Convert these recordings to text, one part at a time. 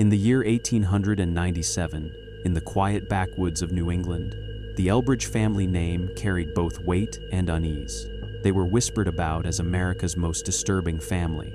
In the year 1897, in the quiet backwoods of New England, the Elbridge family name carried both weight and unease. They were whispered about as America's most disturbing family,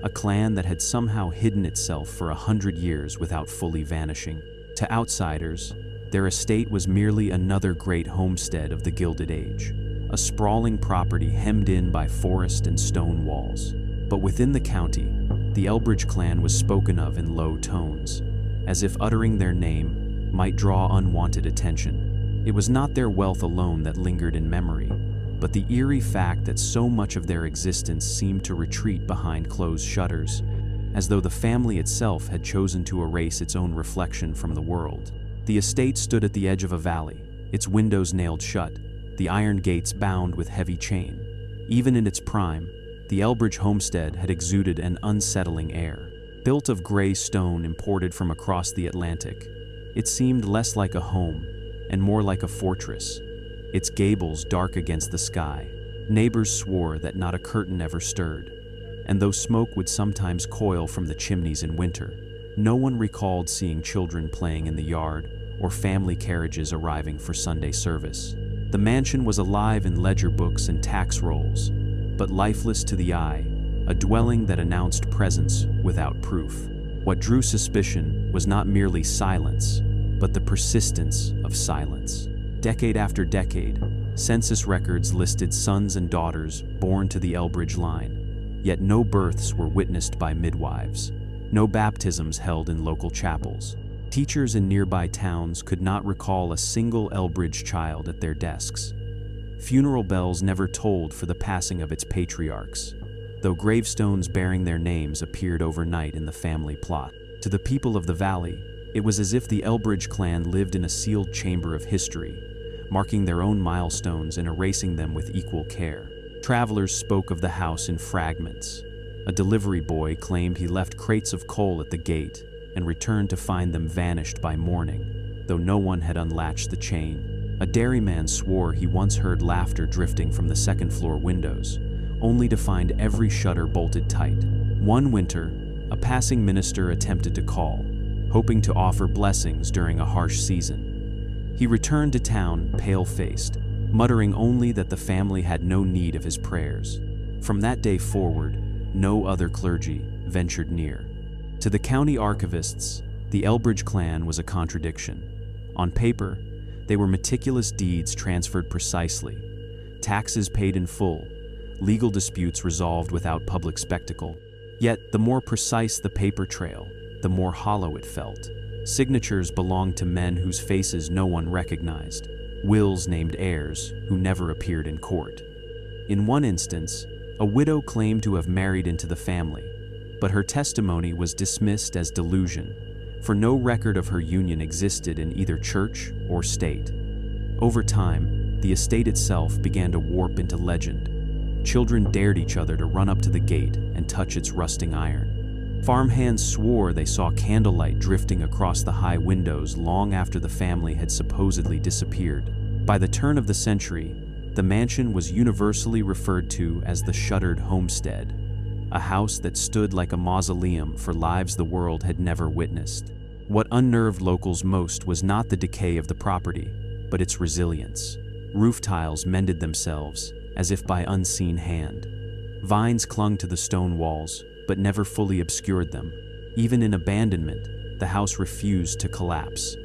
a clan that had somehow hidden itself for 100 years without fully vanishing. To outsiders, their estate was merely another great homestead of the Gilded Age, a sprawling property hemmed in by forest and stone walls. But within the county, the Elbridge clan was spoken of in low tones, as if uttering their name might draw unwanted attention. It was not their wealth alone that lingered in memory, but the eerie fact that so much of their existence seemed to retreat behind closed shutters, as though the family itself had chosen to erase its own reflection from the world. The estate stood at the edge of a valley, its windows nailed shut, the iron gates bound with heavy chain. Even in its prime, the Elbridge homestead had exuded an unsettling air. Built of gray stone imported from across the Atlantic, it seemed less like a home and more like a fortress, its gables dark against the sky. Neighbors swore that not a curtain ever stirred, and though smoke would sometimes coil from the chimneys in winter, no one recalled seeing children playing in the yard or family carriages arriving for Sunday service. The mansion was alive in ledger books and tax rolls, but lifeless to the eye, a dwelling that announced presence without proof. What drew suspicion was not merely silence, but the persistence of silence. Decade after decade, census records listed sons and daughters born to the Elbridge line, yet no births were witnessed by midwives, no baptisms held in local chapels. Teachers in nearby towns could not recall a single Elbridge child at their desks. Funeral bells never tolled for the passing of its patriarchs, though gravestones bearing their names appeared overnight in the family plot. To the people of the valley, it was as if the Elbridge clan lived in a sealed chamber of history, marking their own milestones and erasing them with equal care. Travelers spoke of the house in fragments. A delivery boy claimed he left crates of coal at the gate and returned to find them vanished by morning, though no one had unlatched the chain. A dairyman swore he once heard laughter drifting from the second-floor windows, only to find every shutter bolted tight. One winter, a passing minister attempted to call, hoping to offer blessings during a harsh season. He returned to town pale-faced, muttering only that the family had no need of his prayers. From that day forward, no other clergy ventured near. To the county archivists, the Elbridge clan was a contradiction. On paper, they were meticulous deeds transferred precisely, taxes paid in full, legal disputes resolved without public spectacle. Yet, the more precise the paper trail, the more hollow it felt. Signatures belonged to men whose faces no one recognized, wills named heirs who never appeared in court. In one instance, a widow claimed to have married into the family, but her testimony was dismissed as delusion, for no record of her union existed in either church or state. Over time, the estate itself began to warp into legend. Children dared each other to run up to the gate and touch its rusting iron. Farmhands swore they saw candlelight drifting across the high windows long after the family had supposedly disappeared. By the turn of the century, the mansion was universally referred to as the Shuttered Homestead, a house that stood like a mausoleum for lives the world had never witnessed. What unnerved locals most was not the decay of the property, but its resilience. Roof tiles mended themselves, as if by unseen hand. Vines clung to the stone walls, but never fully obscured them. Even in abandonment, the house refused to collapse,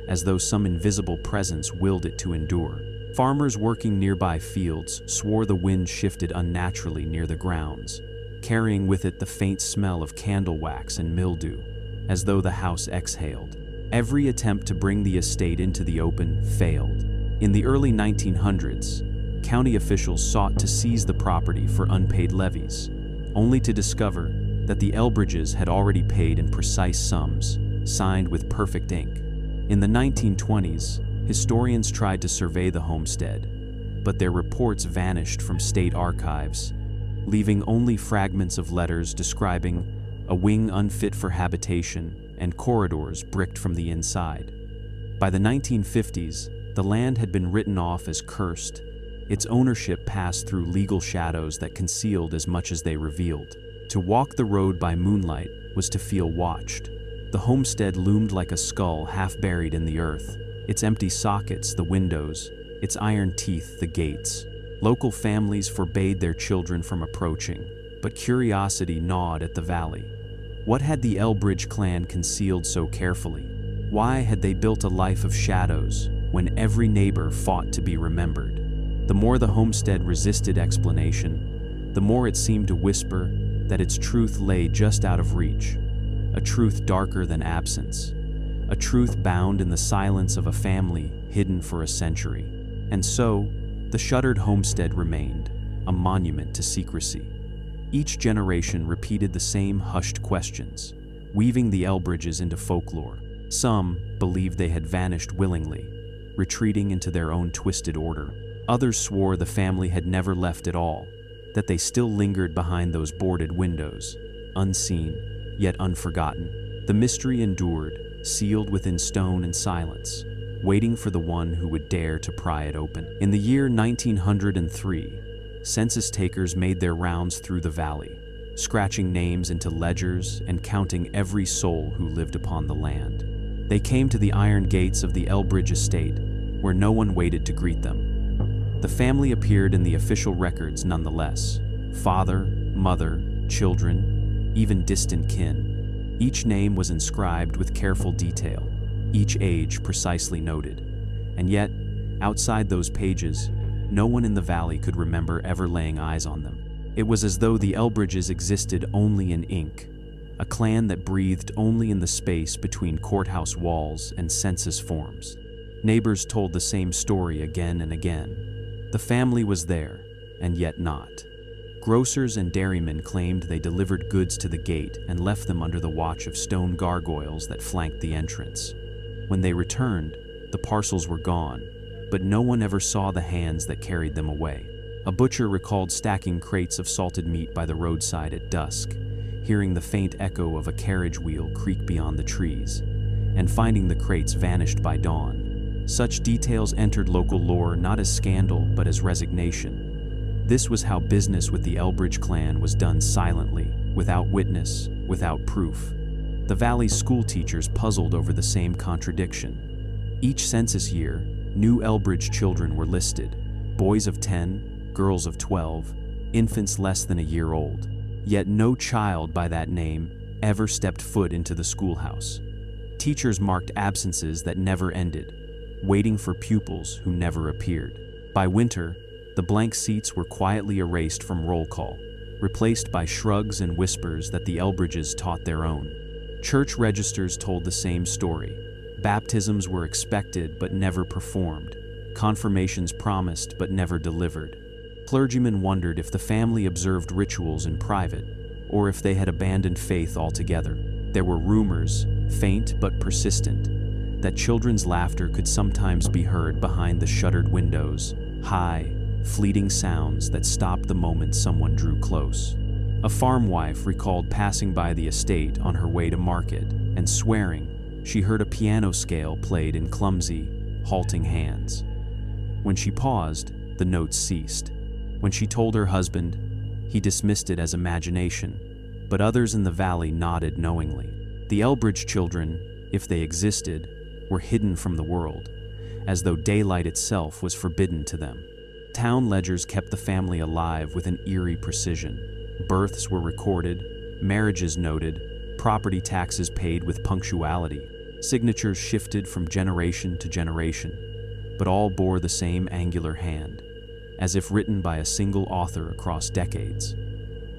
as though some invisible presence willed it to endure. Farmers working nearby fields swore the wind shifted unnaturally near the grounds, carrying with it the faint smell of candle wax and mildew, as though the house exhaled. Every attempt to bring the estate into the open failed. In the early 1900s, county officials sought to seize the property for unpaid levies, only to discover that the Elbridges had already paid in precise sums, signed with perfect ink. In the 1920s, historians tried to survey the homestead, but their reports vanished from state archives, leaving only fragments of letters describing a wing unfit for habitation and corridors bricked from the inside. By the 1950s, the land had been written off as cursed. Its ownership passed through legal shadows that concealed as much as they revealed. To walk the road by moonlight was to feel watched, The homestead loomed like a skull half buried in the earth, its empty sockets the windows, its iron teeth the gates. Local families forbade their children from approaching, but curiosity gnawed at the valley. What had the Elbridge clan concealed so carefully? Why had they built a life of shadows when every neighbor fought to be remembered? The more the homestead resisted explanation, the more it seemed to whisper that its truth lay just out of reach. A truth darker than absence. A truth bound in the silence of a family hidden for a century. And so, the shuttered homestead remained, a monument to secrecy. Each generation repeated the same hushed questions, weaving the Elbridges into folklore. Some believed they had vanished willingly, retreating into their own twisted order. Others swore the family had never left at all, that they still lingered behind those boarded windows, unseen, yet unforgotten. The mystery endured, sealed within stone and silence, waiting for the one who would dare to pry it open. In the year 1903, census takers made their rounds through the valley, scratching names into ledgers and counting every soul who lived upon the land. They came to the iron gates of the Elbridge estate, where no one waited to greet them. The family appeared in the official records nonetheless: father, mother, children, even distant kin. Each name was inscribed with careful detail, each age precisely noted. And yet, outside those pages, no one in the valley could remember ever laying eyes on them. It was as though the Elbridges existed only in ink, a clan that breathed only in the space between courthouse walls and census forms. Neighbors told the same story again and again. The family was there, and yet not. Grocers and dairymen claimed they delivered goods to the gate and left them under the watch of stone gargoyles that flanked the entrance. When they returned, the parcels were gone, but no one ever saw the hands that carried them away. A butcher recalled stacking crates of salted meat by the roadside at dusk, hearing the faint echo of a carriage wheel creak beyond the trees, and finding the crates vanished by dawn. Such details entered local lore not as scandal but as resignation. This was how business with the Elbridge clan was done silently, without witness, without proof. The valley's school teachers puzzled over the same contradiction. Each census year, new Elbridge children were listed: boys of 10, girls of 12, infants less than a year old. Yet no child by that name ever stepped foot into the schoolhouse. Teachers marked absences that never ended, waiting for pupils who never appeared. By winter, the blank seats were quietly erased from roll call, replaced by shrugs and whispers that the Elbridges taught their own. Church registers told the same story. Baptisms were expected but never performed, confirmations promised but never delivered. Clergymen wondered if the family observed rituals in private, or if they had abandoned faith altogether. There were rumors, faint but persistent, that children's laughter could sometimes be heard behind the shuttered windows, high, fleeting sounds that stopped the moment someone drew close. A farm wife recalled passing by the estate on her way to market and swearing she heard a piano scale played in clumsy, halting hands. When she paused, the notes ceased. When she told her husband, he dismissed it as imagination, but others in the valley nodded knowingly. The Elbridge children, if they existed, were hidden from the world, as though daylight itself was forbidden to them. Town ledgers kept the family alive with an eerie precision. Births were recorded, marriages noted, property taxes paid with punctuality. Signatures shifted from generation to generation, but all bore the same angular hand, as if written by a single author across decades.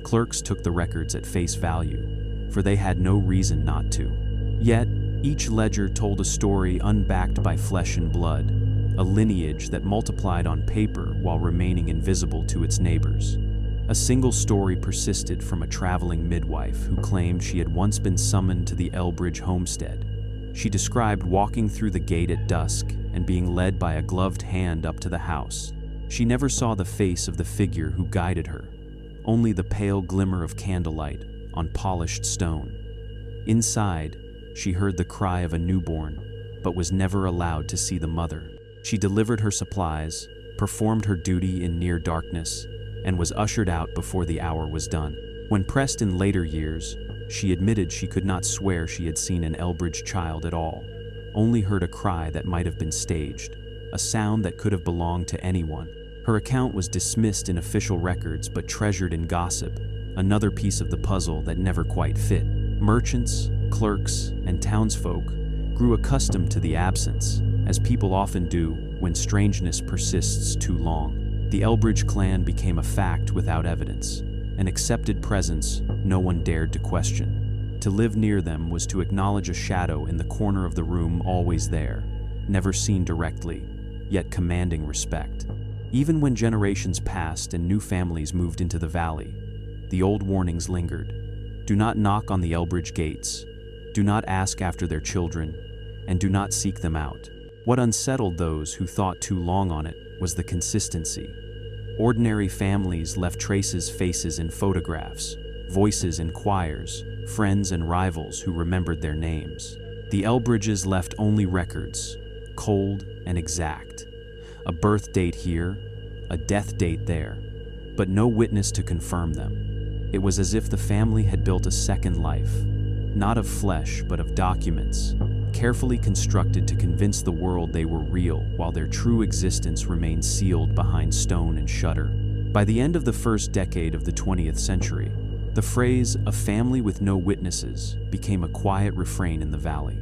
Clerks took the records at face value, for they had no reason not to. Yet, each ledger told a story unbacked by flesh and blood, a lineage that multiplied on paper while remaining invisible to its neighbors. A single story persisted from a traveling midwife who claimed she had once been summoned to the Elbridge homestead. She described walking through the gate at dusk and being led by a gloved hand up to the house. She never saw the face of the figure who guided her, only the pale glimmer of candlelight on polished stone. Inside, she heard the cry of a newborn, but was never allowed to see the mother. She delivered her supplies, performed her duty in near darkness, and was ushered out before the hour was done. When pressed in later years, She admitted she could not swear she had seen an Elbridge child at all, only heard a cry that might have been staged, a sound that could have belonged to anyone. Her account was dismissed in official records but treasured in gossip, another piece of the puzzle that never quite fit. Merchants, clerks, and townsfolk grew accustomed to the absence, as people often do when strangeness persists too long. The Elbridge clan became a fact without evidence, an accepted presence no one dared to question. To live near them was to acknowledge a shadow in the corner of the room, always there, never seen directly, yet commanding respect. Even when generations passed and new families moved into the valley, the old warnings lingered. Do not knock on the Elbridge gates, do not ask after their children, and do not seek them out. What unsettled those who thought too long on it was the consistency. Ordinary families left traces, faces in photographs, voices in choirs, friends and rivals who remembered their names. The Elbridges left only records, cold and exact. A birth date here, a death date there, but no witness to confirm them. It was as if the family had built a second life, not of flesh but of documents, carefully constructed to convince the world they were real while their true existence remained sealed behind stone and shutter. By the end of the first decade of the 20th century, the phrase, "a family with no witnesses," became a quiet refrain in the valley.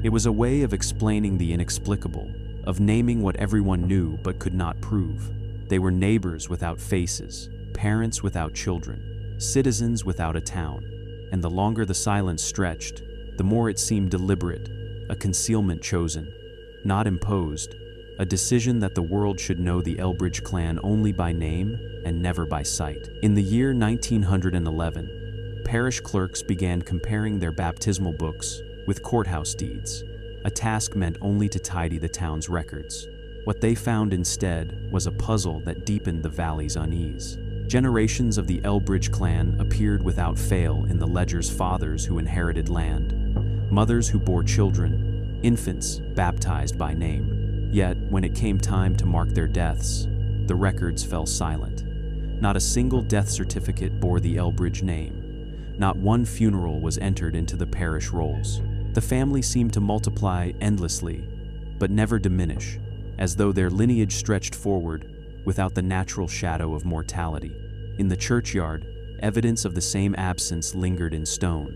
It was a way of explaining the inexplicable, of naming what everyone knew but could not prove. They were neighbors without faces, parents without children, citizens without a town. And the longer the silence stretched, the more it seemed deliberate, a concealment chosen, not imposed, a decision that the world should know the Elbridge clan only by name and never by sight. In the year 1911, parish clerks began comparing their baptismal books with courthouse deeds, a task meant only to tidy the town's records. What they found instead was a puzzle that deepened the valley's unease. Generations of the Elbridge clan appeared without fail in the ledger's: fathers who inherited land, mothers who bore children, infants baptized by name. Yet, when it came time to mark their deaths, the records fell silent. Not a single death certificate bore the Elbridge name. Not one funeral was entered into the parish rolls. The family seemed to multiply endlessly, but never diminish, as though their lineage stretched forward without the natural shadow of mortality. In the churchyard, evidence of the same absence lingered in stone.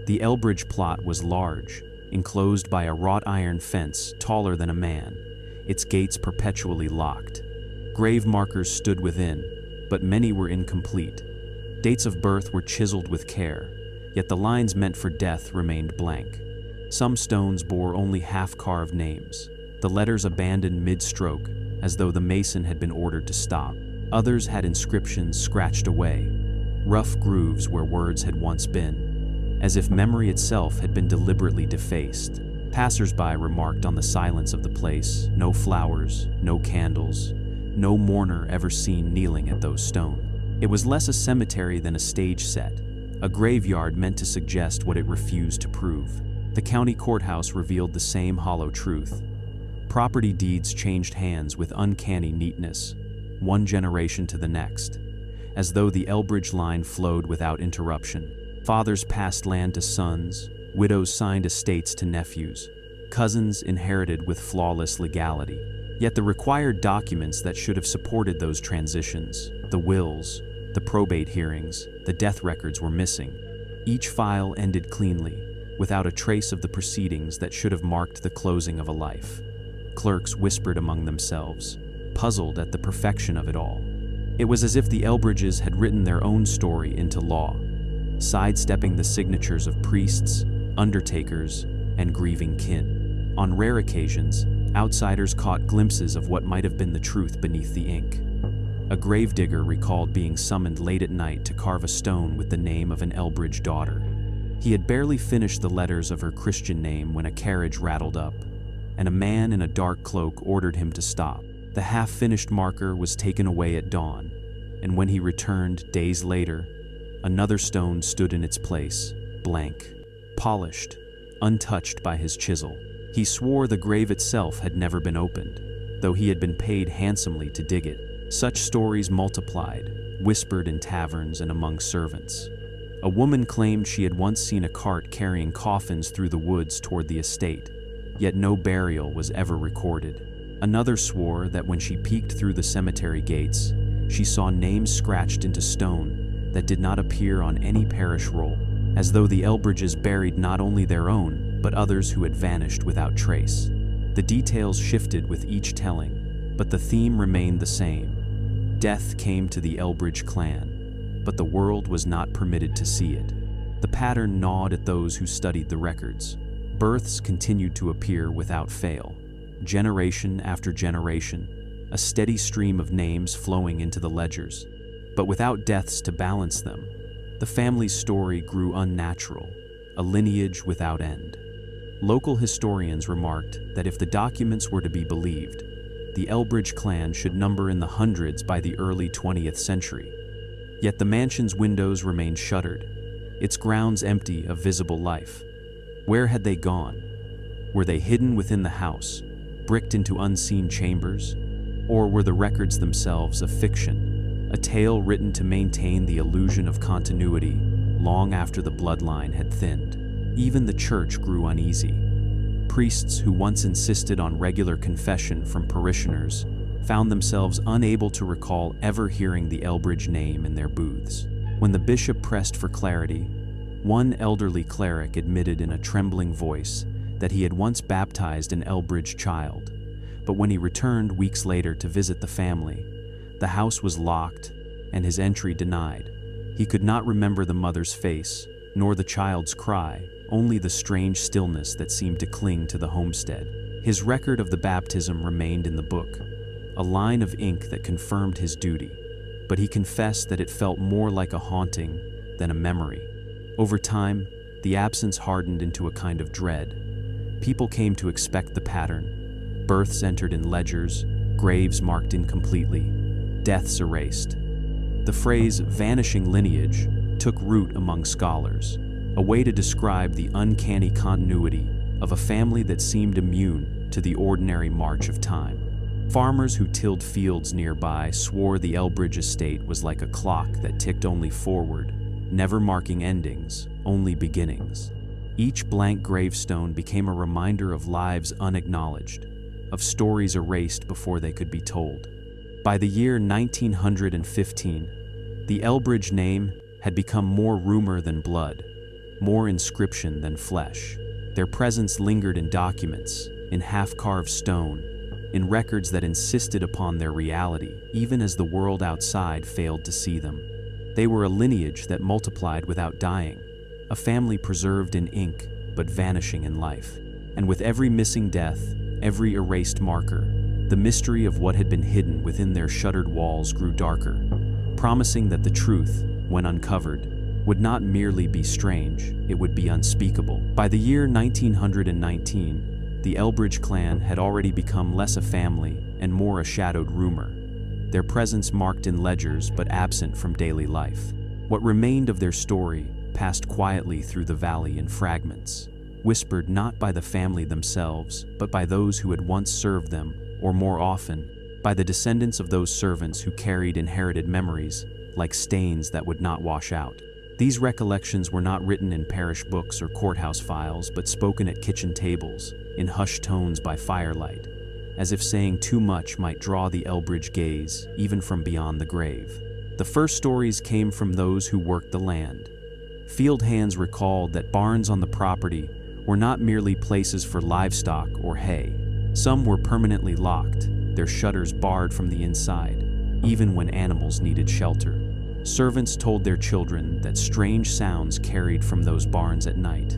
The Elbridge plot was large, enclosed by a wrought iron fence taller than a man, its gates perpetually locked. Grave markers stood within, but many were incomplete. Dates of birth were chiseled with care, yet the lines meant for death remained blank. Some stones bore only half-carved names, the letters abandoned mid-stroke, as though the mason had been ordered to stop. Others had inscriptions scratched away, rough grooves where words had once been, as if memory itself had been deliberately defaced. Passers-by remarked on the silence of the place: no flowers, no candles, no mourner ever seen kneeling at those stones. It was less a cemetery than a stage set, a graveyard meant to suggest what it refused to prove. The county courthouse revealed the same hollow truth. Property deeds changed hands with uncanny neatness, one generation to the next, as though the Elbridge line flowed without interruption. Fathers passed land to sons, widows signed estates to nephews, cousins inherited with flawless legality. Yet the required documents that should have supported those transitions, the wills, the probate hearings, the death records, were missing. Each file ended cleanly, without a trace of the proceedings that should have marked the closing of a life. Clerks whispered among themselves, puzzled at the perfection of it all. It was as if the Elbridges had written their own story into law, sidestepping the signatures of priests, undertakers, and grieving kin. On rare occasions, outsiders caught glimpses of what might have been the truth beneath the ink. A gravedigger recalled being summoned late at night to carve a stone with the name of an Elbridge daughter. He had barely finished the letters of her Christian name when a carriage rattled up, and a man in a dark cloak ordered him to stop. The half-finished marker was taken away at dawn, and when he returned days later, another stone stood in its place, blank, polished, untouched by his chisel. He swore the grave itself had never been opened, though he had been paid handsomely to dig it. Such stories multiplied, whispered in taverns and among servants. A woman claimed she had once seen a cart carrying coffins through the woods toward the estate, yet no burial was ever recorded. Another swore that when she peeked through the cemetery gates, she saw names scratched into stone that did not appear on any parish roll, as though the Elbridges buried not only their own, but others who had vanished without trace. The details shifted with each telling, but the theme remained the same. Death came to the Elbridge clan, but the world was not permitted to see it. The pattern gnawed at those who studied the records. Births continued to appear without fail, generation after generation, a steady stream of names flowing into the ledgers. But without deaths to balance them, the family's story grew unnatural, a lineage without end. Local historians remarked that if the documents were to be believed, the Elbridge clan should number in the hundreds by the early 20th century. Yet the mansion's windows remained shuttered, its grounds empty of visible life. Where had they gone? Were they hidden within the house, bricked into unseen chambers? Or were the records themselves a fiction, a tale written to maintain the illusion of continuity long after the bloodline had thinned? Even the church grew uneasy. Priests who once insisted on regular confession from parishioners found themselves unable to recall ever hearing the Elbridge name in their booths. When the bishop pressed for clarity, one elderly cleric admitted in a trembling voice that he had once baptized an Elbridge child, but when he returned weeks later to visit the family, the house was locked and his entry denied. He could not remember the mother's face, nor the child's cry, only the strange stillness that seemed to cling to the homestead. His record of the baptism remained in the book, a line of ink that confirmed his duty, but he confessed that it felt more like a haunting than a memory. Over time, the absence hardened into a kind of dread. People came to expect the pattern. Births entered in ledgers, graves marked incompletely, deaths erased. The phrase vanishing lineage took root among scholars, a way to describe the uncanny continuity of a family that seemed immune to the ordinary march of time. Farmers who tilled fields nearby swore the Elbridge estate was like a clock that ticked only forward, never marking endings, only beginnings. Each blank gravestone became a reminder of lives unacknowledged, of stories erased before they could be told. By the year 1915, the Elbridge name had become more rumor than blood, more inscription than flesh. Their presence lingered in documents, in half-carved stone, in records that insisted upon their reality, even as the world outside failed to see them. They were a lineage that multiplied without dying, a family preserved in ink but vanishing in life. And with every missing death, every erased marker, the mystery of what had been hidden within their shuttered walls grew darker, promising that the truth, when uncovered, would not merely be strange, it would be unspeakable. By the year 1919, the Elbridge clan had already become less a family and more a shadowed rumor, their presence marked in ledgers but absent from daily life. What remained of their story passed quietly through the valley in fragments, whispered not by the family themselves, but by those who had once served them, or more often, by the descendants of those servants who carried inherited memories, like stains that would not wash out. These recollections were not written in parish books or courthouse files, but spoken at kitchen tables, in hushed tones by firelight, as if saying too much might draw the Elbridge gaze, even from beyond the grave. The first stories came from those who worked the land. Field hands recalled that barns on the property were not merely places for livestock or hay. Some were permanently locked, their shutters barred from the inside, even when animals needed shelter. Servants told their children that strange sounds carried from those barns at night,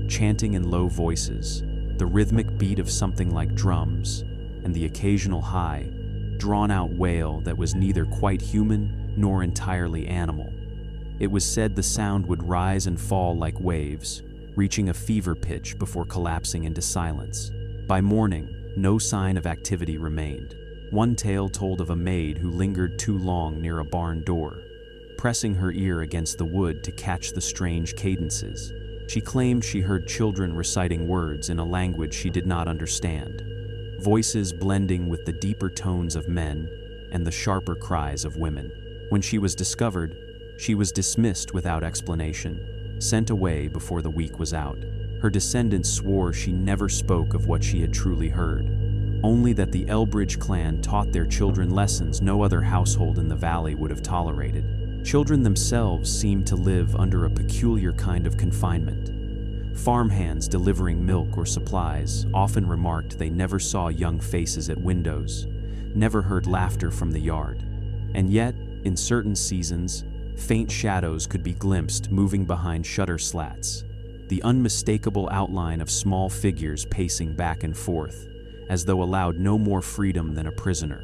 chanting in low voices, the rhythmic beat of something like drums, and the occasional high, drawn-out wail that was neither quite human nor entirely animal. It was said the sound would rise and fall like waves, reaching a fever pitch before collapsing into silence. By morning, no sign of activity remained. One tale told of a maid who lingered too long near a barn door, pressing her ear against the wood to catch the strange cadences. She claimed she heard children reciting words in a language she did not understand, voices blending with the deeper tones of men and the sharper cries of women. When she was discovered, She was dismissed without explanation, sent away before the week was out. Her descendants swore she never spoke of what she had truly heard, only that the Elbridge clan taught their children lessons no other household in the valley would have tolerated. Children themselves seemed to live under a peculiar kind of confinement. Farmhands delivering milk or supplies often remarked they never saw young faces at windows, never heard laughter from the yard. And yet, in certain seasons, faint shadows could be glimpsed moving behind shutter slats, the unmistakable outline of small figures pacing back and forth, as though allowed no more freedom than a prisoner.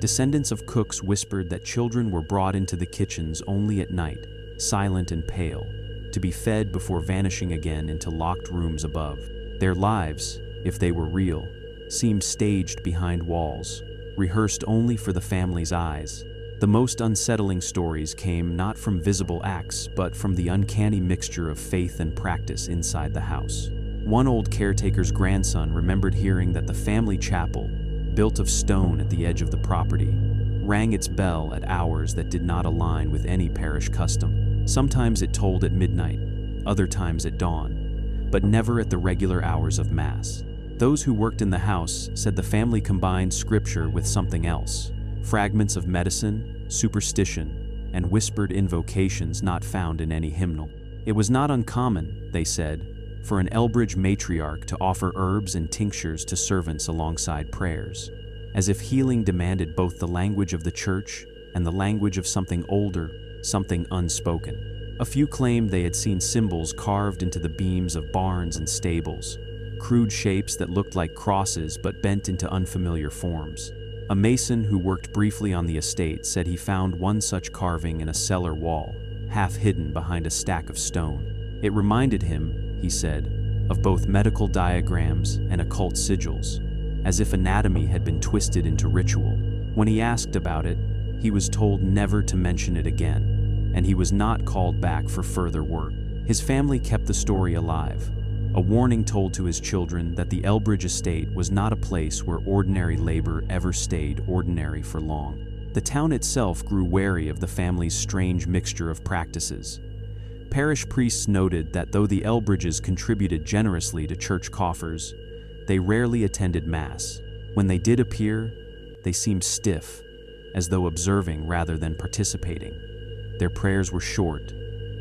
Descendants of cooks whispered that children were brought into the kitchens only at night, silent and pale, to be fed before vanishing again into locked rooms above. Their lives, if they were real, seemed staged behind walls, rehearsed only for the family's eyes. The most unsettling stories came not from visible acts, but from the uncanny mixture of faith and practice inside the house. One old caretaker's grandson remembered hearing that the family chapel, built of stone at the edge of the property, rang its bell at hours that did not align with any parish custom. Sometimes it tolled at midnight, other times at dawn, but never at the regular hours of Mass. Those who worked in the house said the family combined scripture with something else, fragments of medicine, superstition, and whispered invocations not found in any hymnal. It was not uncommon, they said, for an Elbridge matriarch to offer herbs and tinctures to servants alongside prayers, as if healing demanded both the language of the church and the language of something older, something unspoken. A few claimed they had seen symbols carved into the beams of barns and stables, crude shapes that looked like crosses but bent into unfamiliar forms. A mason who worked briefly on the estate said he found one such carving in a cellar wall, half hidden behind a stack of stone. It reminded him, he said, of both medical diagrams and occult sigils, as if anatomy had been twisted into ritual. When he asked about it, he was told never to mention it again, and he was not called back for further work. His family kept the story alive, a warning told to his children that the Elbridge estate was not a place where ordinary labor ever stayed ordinary for long. The town itself grew wary of the family's strange mixture of practices. Parish priests noted that though the Elbridges contributed generously to church coffers, they rarely attended Mass. When they did appear, they seemed stiff, as though observing rather than participating. Their prayers were short,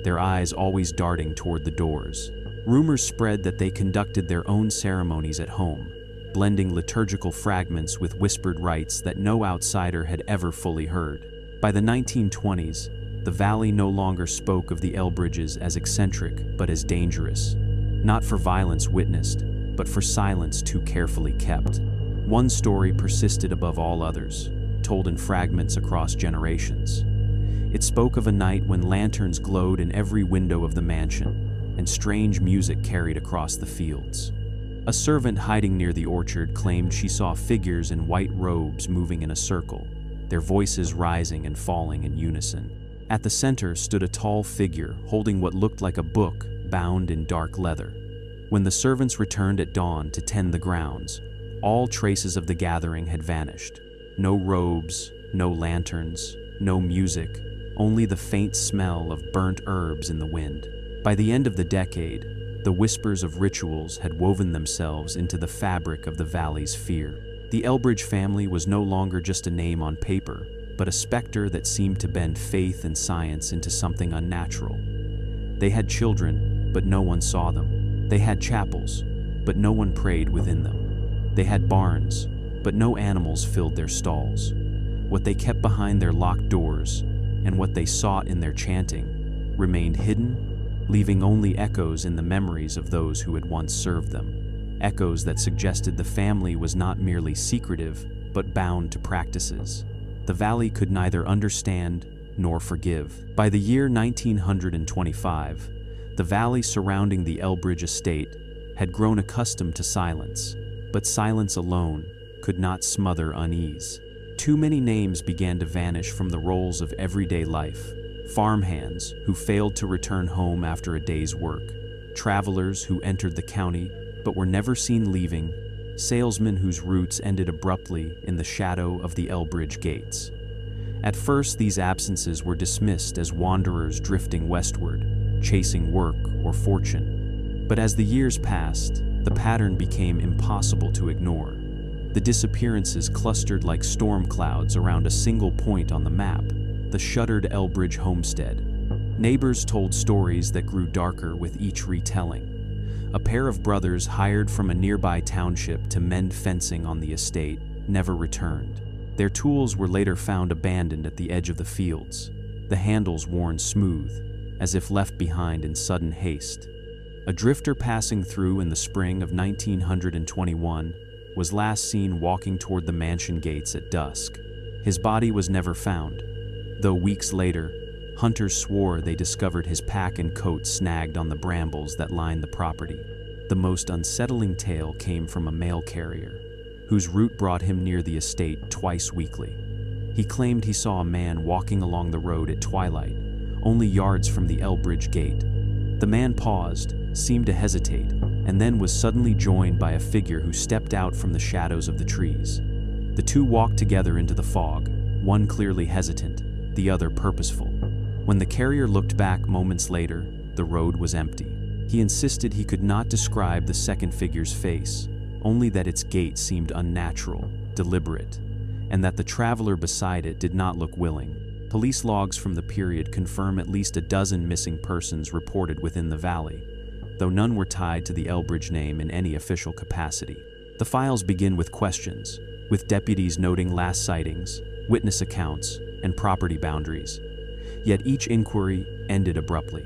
their eyes always darting toward the doors. Rumors spread that they conducted their own ceremonies at home, blending liturgical fragments with whispered rites that no outsider had ever fully heard. By the 1920s, the valley no longer spoke of the Elbridges as eccentric but as dangerous, not for violence witnessed, but for silence too carefully kept. One story persisted above all others, told in fragments across generations. It spoke of a night when lanterns glowed in every window of the mansion, and strange music carried across the fields. A servant hiding near the orchard claimed she saw figures in white robes moving in a circle, their voices rising and falling in unison. At the center stood a tall figure holding what looked like a book bound in dark leather. When the servants returned at dawn to tend the grounds, all traces of the gathering had vanished. No robes, no lanterns, no music, only the faint smell of burnt herbs in the wind. By the end of the decade, the whispers of rituals had woven themselves into the fabric of the valley's fear. The Elbridge family was no longer just a name on paper, but a specter that seemed to bend faith and science into something unnatural. They had children, but no one saw them. They had chapels, but no one prayed within them. They had barns, but no animals filled their stalls. What they kept behind their locked doors, and what they sought in their chanting, remained hidden, leaving only echoes in the memories of those who had once served them. Echoes that suggested the family was not merely secretive, but bound to practices the valley could neither understand nor forgive. By the year 1925, the valley surrounding the Elbridge estate had grown accustomed to silence, but silence alone could not smother unease. Too many names began to vanish from the rolls of everyday life. Farmhands who failed to return home after a day's work, travelers who entered the county but were never seen leaving, salesmen whose routes ended abruptly in the shadow of the Elbridge gates. At first, these absences were dismissed as wanderers drifting westward, chasing work or fortune. But as the years passed, the pattern became impossible to ignore. The disappearances clustered like storm clouds around a single point on the map, the shuttered Elbridge homestead. Neighbors told stories that grew darker with each retelling. A pair of brothers hired from a nearby township to mend fencing on the estate never returned. Their tools were later found abandoned at the edge of the fields, the handles worn smooth, as if left behind in sudden haste. A drifter passing through in the spring of 1921 was last seen walking toward the mansion gates at dusk. His body was never found, though weeks later, hunters swore they discovered his pack and coat snagged on the brambles that lined the property. The most unsettling tale came from a mail carrier, whose route brought him near the estate twice weekly. He claimed he saw a man walking along the road at twilight, only yards from the Elbridge gate. The man paused, seemed to hesitate, and then was suddenly joined by a figure who stepped out from the shadows of the trees. The two walked together into the fog, one clearly hesitant, the other purposeful. When the carrier looked back moments later, the road was empty. He insisted he could not describe the second figure's face, only that its gait seemed unnatural, deliberate, and that the traveler beside it did not look willing. Police logs from the period confirm at least a dozen missing persons reported within the valley, though none were tied to the Elbridge name in any official capacity. The files begin with questions, with deputies noting last sightings, witness accounts, and property boundaries. Yet each inquiry ended abruptly.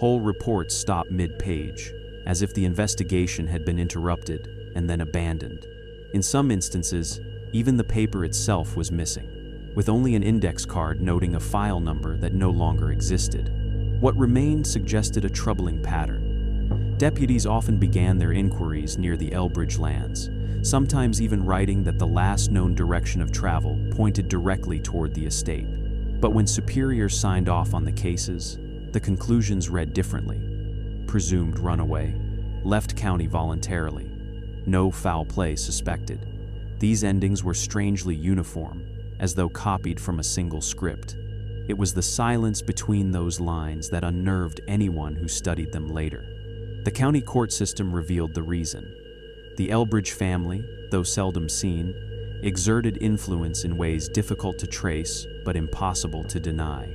Whole reports stopped mid-page, as if the investigation had been interrupted and then abandoned. In some instances, even the paper itself was missing, with only an index card noting a file number that no longer existed. What remained suggested a troubling pattern. Deputies often began their inquiries near the Elbridge lands, sometimes even writing that the last known direction of travel pointed directly toward the estate. But when superiors signed off on the cases, the conclusions read differently. Presumed runaway, left county voluntarily, no foul play suspected. These endings were strangely uniform, as though copied from a single script. It was the silence between those lines that unnerved anyone who studied them later. The county court system revealed the reason. The Elbridge family, though seldom seen, exerted influence in ways difficult to trace but impossible to deny.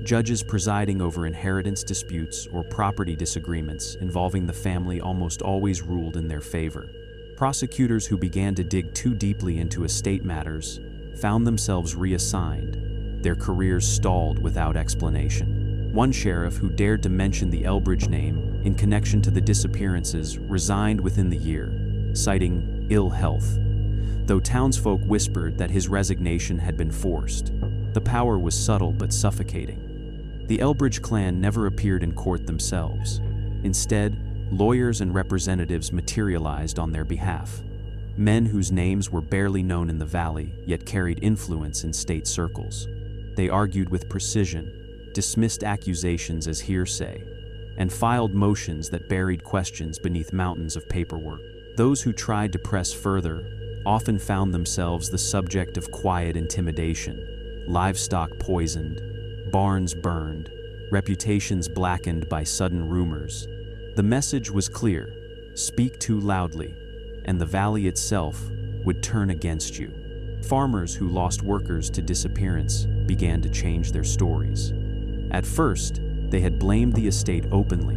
Judges presiding over inheritance disputes or property disagreements involving the family almost always ruled in their favor. Prosecutors who began to dig too deeply into estate matters found themselves reassigned, their careers stalled without explanation. One sheriff who dared to mention the Elbridge name in connection to the disappearances resigned within the year, citing ill health, though townsfolk whispered that his resignation had been forced. The power was subtle but suffocating. The Elbridge clan never appeared in court themselves. Instead, lawyers and representatives materialized on their behalf. Men whose names were barely known in the valley, yet carried influence in state circles. They argued with precision, dismissed accusations as hearsay, and filed motions that buried questions beneath mountains of paperwork. Those who tried to press further often found themselves the subject of quiet intimidation, livestock poisoned, barns burned, reputations blackened by sudden rumors. The message was clear: speak too loudly, and the valley itself would turn against you. Farmers who lost workers to disappearance began to change their stories. At first, they had blamed the estate openly,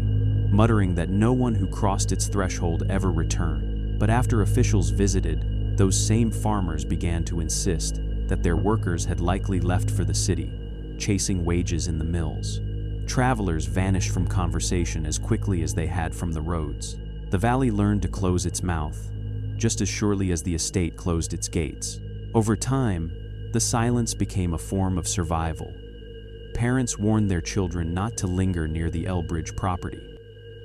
muttering that no one who crossed its threshold ever returned. But after officials visited, those same farmers began to insist that their workers had likely left for the city, chasing wages in the mills. Travelers vanished from conversation as quickly as they had from the roads. The valley learned to close its mouth, just as surely as the estate closed its gates. Over time, the silence became a form of survival. Parents warned their children not to linger near the Elbridge property.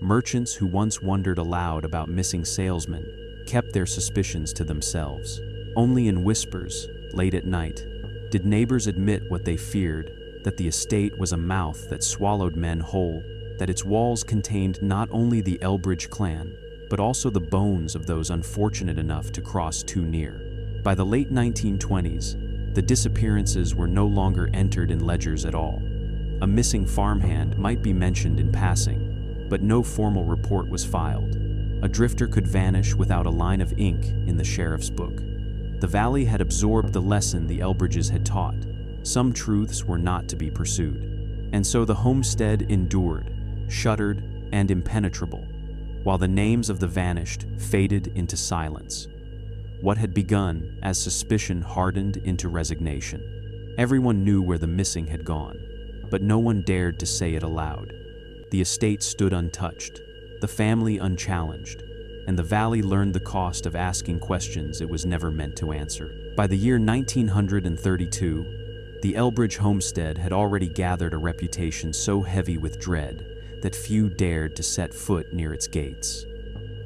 Merchants who once wondered aloud about missing salesmen kept their suspicions to themselves. Only in whispers, late at night, did neighbors admit what they feared: that the estate was a mouth that swallowed men whole, that its walls contained not only the Elbridge clan, but also the bones of those unfortunate enough to cross too near. By the late 1920s, The disappearances were no longer entered in ledgers at all. A missing farmhand might be mentioned in passing, but no formal report was filed. A drifter could vanish without a line of ink in the sheriff's book. The valley had absorbed the lesson the Elbridges had taught. Some truths were not to be pursued. And so the homestead endured, shuttered and impenetrable, while the names of the vanished faded into silence. What had begun as suspicion hardened into resignation. Everyone knew where the missing had gone, but no one dared to say it aloud. The estate stood untouched, the family unchallenged, and the valley learned the cost of asking questions it was never meant to answer. By the year 1932, the Elbridge homestead had already gathered a reputation so heavy with dread that few dared to set foot near its gates.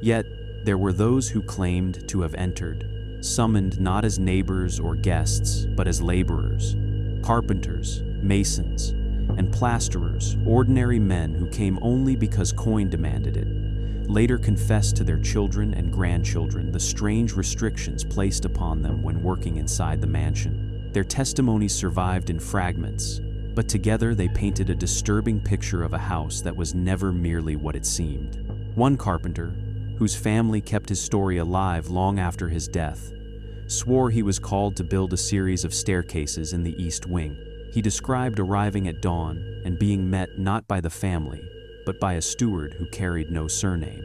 Yet, there were those who claimed to have entered, summoned not as neighbors or guests, but as laborers, carpenters, masons, and plasterers, ordinary men who came only because coin demanded it, later confessed to their children and grandchildren the strange restrictions placed upon them when working inside the mansion. Their testimonies survived in fragments, but together they painted a disturbing picture of a house that was never merely what it seemed. One carpenter, whose family kept his story alive long after his death, swore he was called to build a series of staircases in the east wing. He described arriving at dawn and being met not by the family, but by a steward who carried no surname,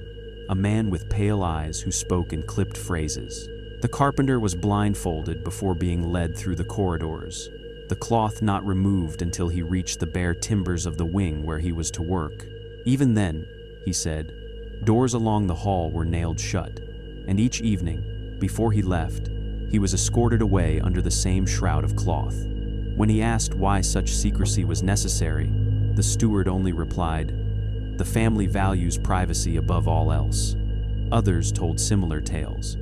a man with pale eyes who spoke in clipped phrases. The carpenter was blindfolded before being led through the corridors, the cloth not removed until he reached the bare timbers of the wing where he was to work. Even then, he said, doors along the hall were nailed shut, and each evening, before he left, he was escorted away under the same shroud of cloth. When he asked why such secrecy was necessary, the steward only replied, "The family values privacy above all else." Others told similar tales.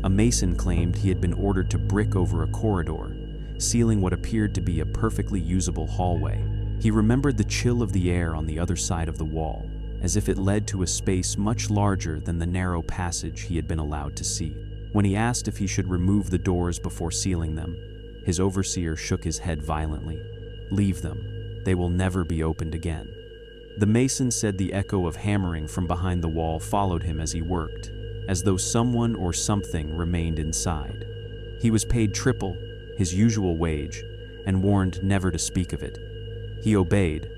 A mason claimed he had been ordered to brick over a corridor, sealing what appeared to be a perfectly usable hallway. He remembered the chill of the air on the other side of the wall, as if it led to a space much larger than the narrow passage he had been allowed to see. When he asked if he should remove the doors before sealing them, his overseer shook his head violently. "Leave them. They will never be opened again." The mason said the echo of hammering from behind the wall followed him as he worked, as though someone or something remained inside. He was paid triple, his usual wage, and warned never to speak of it. He obeyed,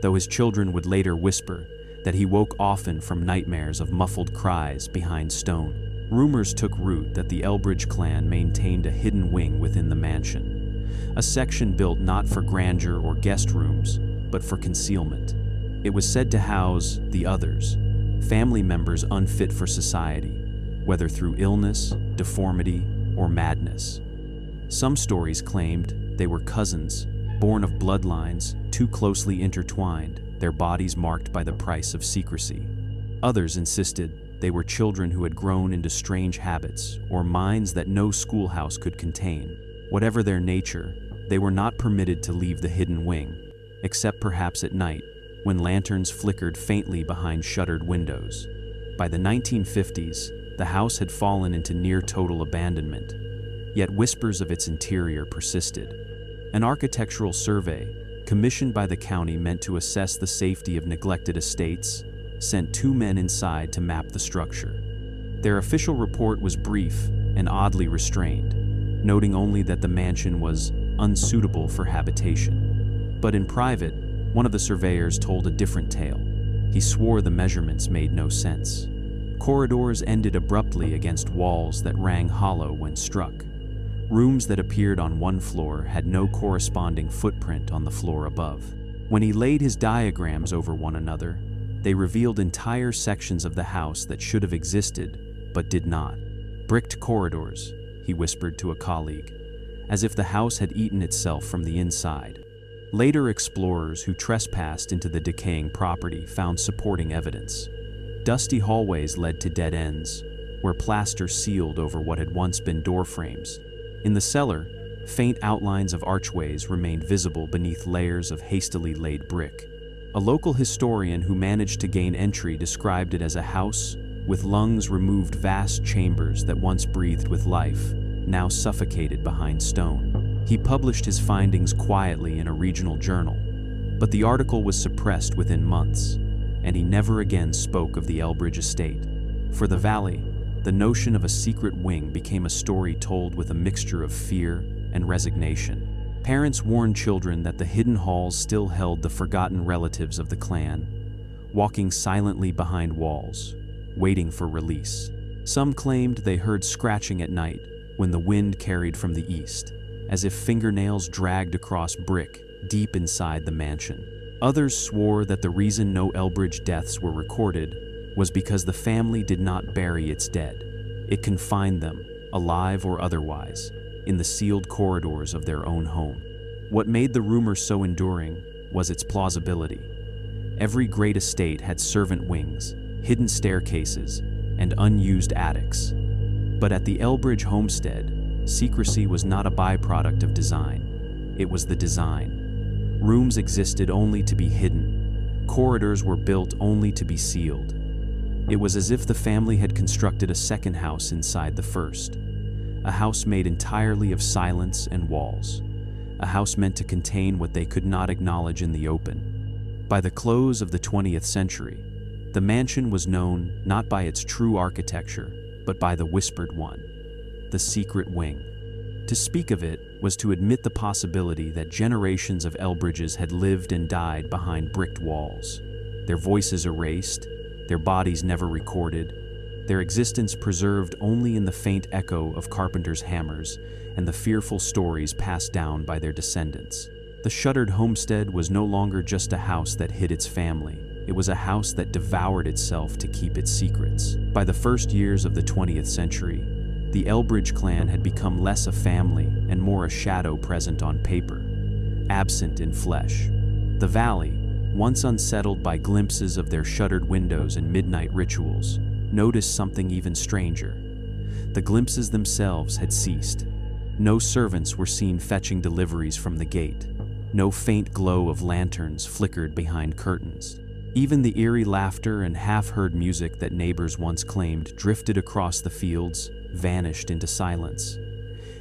though his children would later whisper that he woke often from nightmares of muffled cries behind stone. Rumors took root that the Elbridge clan maintained a hidden wing within the mansion, a section built not for grandeur or guest rooms, but for concealment. It was said to house the others, family members unfit for society, whether through illness, deformity, or madness. Some stories claimed they were cousins, born of bloodlines too closely intertwined, their bodies marked by the price of secrecy. Others insisted they were children who had grown into strange habits or minds that no schoolhouse could contain. Whatever their nature, they were not permitted to leave the hidden wing, except perhaps at night, when lanterns flickered faintly behind shuttered windows. By the 1950s, the house had fallen into near total abandonment, yet whispers of its interior persisted. An architectural survey, commissioned by the county meant to assess the safety of neglected estates, sent 2 men inside to map the structure. Their official report was brief and oddly restrained, noting only that the mansion was unsuitable for habitation. But in private, one of the surveyors told a different tale. He swore the measurements made no sense. Corridors ended abruptly against walls that rang hollow when struck. Rooms that appeared on one floor had no corresponding footprint on the floor above. When he laid his diagrams over one another, they revealed entire sections of the house that should have existed, but did not. "Bricked corridors," he whispered to a colleague, as if the house had eaten itself from the inside. Later explorers who trespassed into the decaying property found supporting evidence. Dusty hallways led to dead ends, where plaster sealed over what had once been door frames. In the cellar, faint outlines of archways remained visible beneath layers of hastily laid brick. A local historian who managed to gain entry described it as a house with lungs removed, vast chambers that once breathed with life, now suffocated behind stone. He published his findings quietly in a regional journal, but the article was suppressed within months, and he never again spoke of the Elbridge estate. For the valley, the notion of a secret wing became a story told with a mixture of fear and resignation. Parents warned children that the hidden halls still held the forgotten relatives of the clan, walking silently behind walls, waiting for release. Some claimed they heard scratching at night when the wind carried from the east, as if fingernails dragged across brick deep inside the mansion. Others swore that the reason no Elbridge deaths were recorded was because the family did not bury its dead. It confined them, alive or otherwise, in the sealed corridors of their own home. What made the rumor so enduring was its plausibility. Every great estate had servant wings, hidden staircases, and unused attics. But at the Elbridge homestead, secrecy was not a byproduct of design. It was the design. Rooms existed only to be hidden. Corridors were built only to be sealed. It was as if the family had constructed a second house inside the first. A house made entirely of silence and walls. A house meant to contain what they could not acknowledge in the open. By the close of the 20th century, the mansion was known not by its true architecture, but by the whispered one, the secret wing. To speak of it was to admit the possibility that generations of Elbridges had lived and died behind bricked walls, their voices erased, their bodies never recorded, their existence preserved only in the faint echo of carpenters' hammers and the fearful stories passed down by their descendants. The shuttered homestead was no longer just a house that hid its family. It was a house that devoured itself to keep its secrets. By the first years of the 20th century, the Elbridge clan had become less a family and more a shadow present on paper, absent in flesh. The valley, once unsettled by glimpses of their shuttered windows and midnight rituals, noticed something even stranger. The glimpses themselves had ceased. No servants were seen fetching deliveries from the gate. No faint glow of lanterns flickered behind curtains. Even the eerie laughter and half-heard music that neighbors once claimed drifted across the fields, vanished into silence.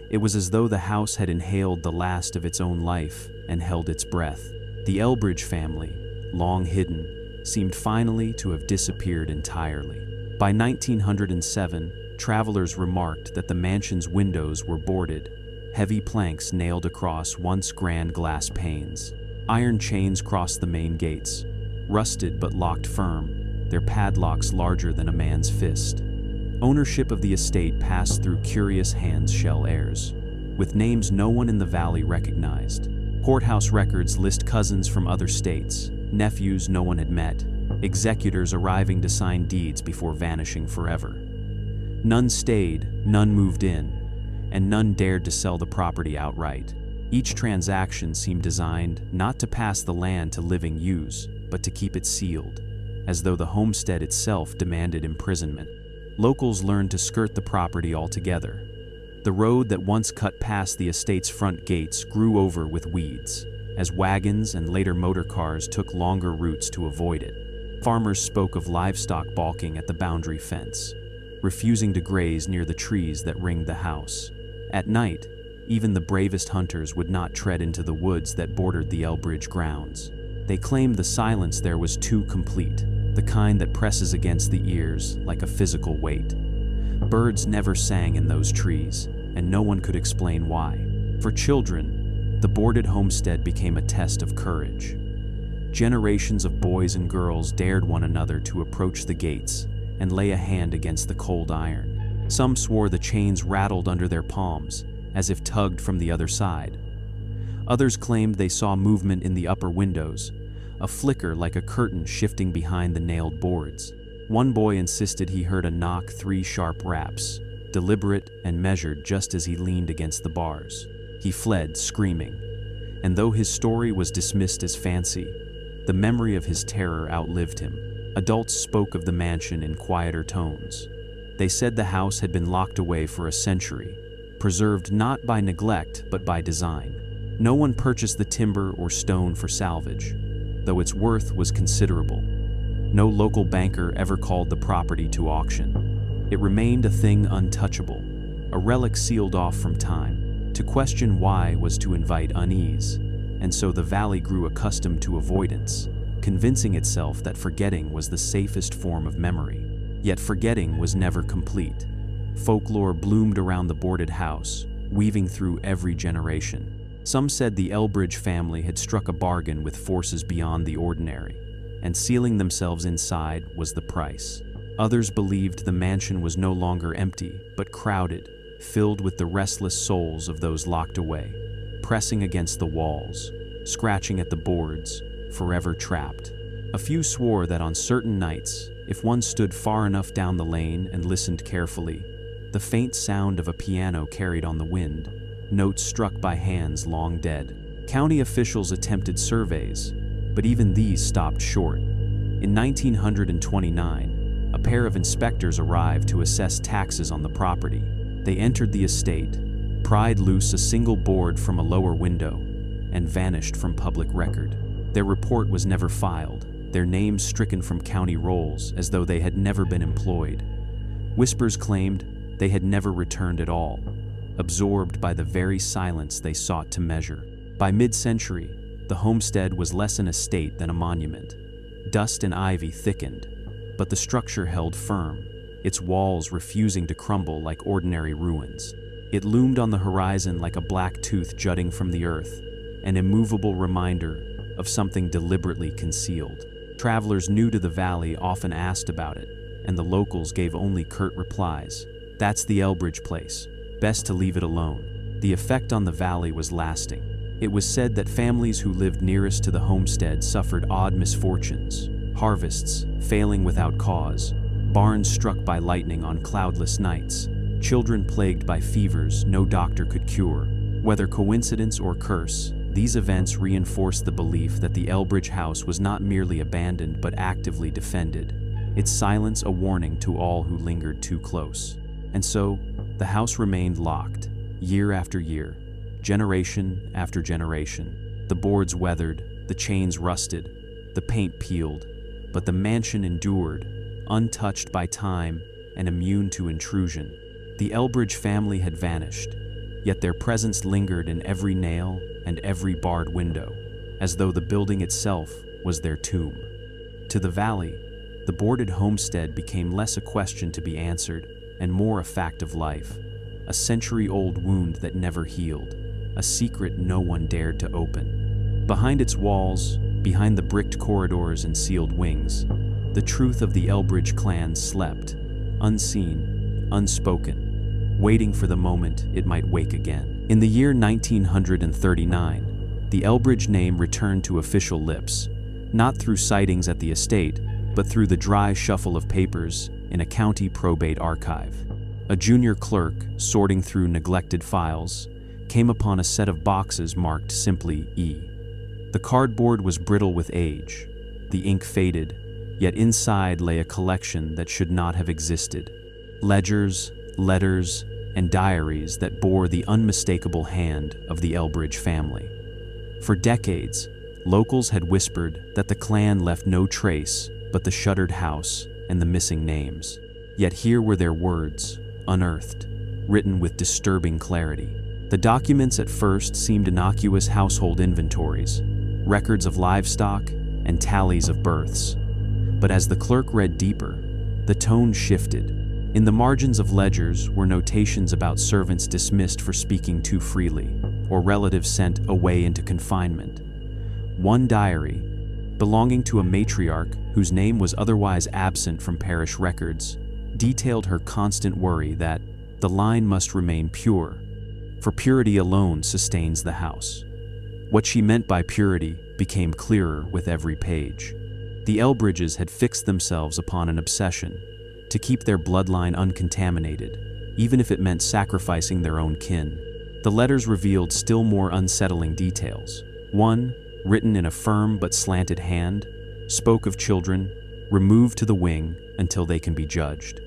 It was as though the house had inhaled the last of its own life and held its breath. The Elbridge family, long hidden, seemed finally to have disappeared entirely. By 1907, travelers remarked that the mansion's windows were boarded, heavy planks nailed across once grand glass panes. Iron chains crossed the main gates, rusted but locked firm, their padlocks larger than a man's fist. Ownership of the estate passed through curious hands-shell heirs, with names no one in the valley recognized. Courthouse records list cousins from other states, nephews no one had met, executors arriving to sign deeds before vanishing forever. None stayed, none moved in, and none dared to sell the property outright. Each transaction seemed designed not to pass the land to living use, but to keep it sealed, as though the homestead itself demanded imprisonment. Locals learned to skirt the property altogether. The road that once cut past the estate's front gates grew over with weeds, as wagons and later motor cars took longer routes to avoid it. Farmers spoke of livestock balking at the boundary fence, refusing to graze near the trees that ringed the house. At night, even the bravest hunters would not tread into the woods that bordered the Elbridge grounds. They claimed the silence there was too complete, the kind that presses against the ears like a physical weight. Birds never sang in those trees, and no one could explain why. For children, the boarded homestead became a test of courage. Generations of boys and girls dared one another to approach the gates and lay a hand against the cold iron. Some swore the chains rattled under their palms, as if tugged from the other side. Others claimed they saw movement in the upper windows, a flicker like a curtain shifting behind the nailed boards. One boy insisted he heard a knock 3 sharp raps, deliberate and measured just as he leaned against the bars. He fled, screaming, and though his story was dismissed as fancy, the memory of his terror outlived him. Adults spoke of the mansion in quieter tones. They said the house had been locked away for a century, preserved not by neglect but by design. No one purchased the timber or stone for salvage, though its worth was considerable. No local banker ever called the property to auction. It remained a thing untouchable, a relic sealed off from time. To question why was to invite unease, and so the valley grew accustomed to avoidance, convincing itself that forgetting was the safest form of memory. Yet forgetting was never complete. Folklore bloomed around the boarded house, weaving through every generation. Some said the Elbridge family had struck a bargain with forces beyond the ordinary, and sealing themselves inside was the price. Others believed the mansion was no longer empty, but crowded, filled with the restless souls of those locked away, pressing against the walls, scratching at the boards, forever trapped. A few swore that on certain nights, if one stood far enough down the lane and listened carefully, the faint sound of a piano carried on the wind, notes struck by hands long dead. County officials attempted surveys, but even these stopped short. In 1929, a pair of inspectors arrived to assess taxes on the property. They entered the estate, pried loose a single board from a lower window, and vanished from public record. Their report was never filed, their names stricken from county rolls as though they had never been employed. Whispers claimed they had never returned at all, absorbed by the very silence they sought to measure. By mid-century, the homestead was less an estate than a monument. Dust and ivy thickened, but the structure held firm, its walls refusing to crumble like ordinary ruins. It loomed on the horizon like a black tooth jutting from the earth, an immovable reminder of something deliberately concealed. Travelers new to the valley often asked about it, and the locals gave only curt replies. "That's the Elbridge place. Best to leave it alone." The effect on the valley was lasting. It was said that families who lived nearest to the homestead suffered odd misfortunes, harvests failing without cause, barns struck by lightning on cloudless nights, children plagued by fevers no doctor could cure. Whether coincidence or curse, these events reinforced the belief that the Elbridge house was not merely abandoned but actively defended, its silence a warning to all who lingered too close. And so, the house remained locked, year after year, generation after generation. The boards weathered, the chains rusted, the paint peeled, but the mansion endured, untouched by time and immune to intrusion. The Elbridge family had vanished, yet their presence lingered in every nail and every barred window, as though the building itself was their tomb. To the valley, the boarded homestead became less a question to be answered and more a fact of life, a century-old wound that never healed, a secret no one dared to open. Behind its walls, behind the bricked corridors and sealed wings, the truth of the Elbridge clan slept, unseen, unspoken, waiting for the moment it might wake again. In the year 1939, the Elbridge name returned to official lips, not through sightings at the estate, but through the dry shuffle of papers in a county probate archive. A junior clerk, sorting through neglected files, came upon a set of boxes marked simply E. The cardboard was brittle with age, the ink faded, yet inside lay a collection that should not have existed. Ledgers, letters, and diaries that bore the unmistakable hand of the Elbridge family. For decades, locals had whispered that the clan left no trace but the shuttered house and the missing names. Yet here were their words, unearthed, written with disturbing clarity. The documents at first seemed innocuous household inventories, records of livestock, and tallies of births. But as the clerk read deeper, the tone shifted. In the margins of ledgers were notations about servants dismissed for speaking too freely, or relatives sent away into confinement. One diary, belonging to a matriarch whose name was otherwise absent from parish records, detailed her constant worry that the line must remain pure, for purity alone sustains the house. What she meant by purity became clearer with every page. The Elbridges had fixed themselves upon an obsession to keep their bloodline uncontaminated, even if it meant sacrificing their own kin. The letters revealed still more unsettling details. One, written in a firm but slanted hand, spoke of children removed to the wing until they can be judged.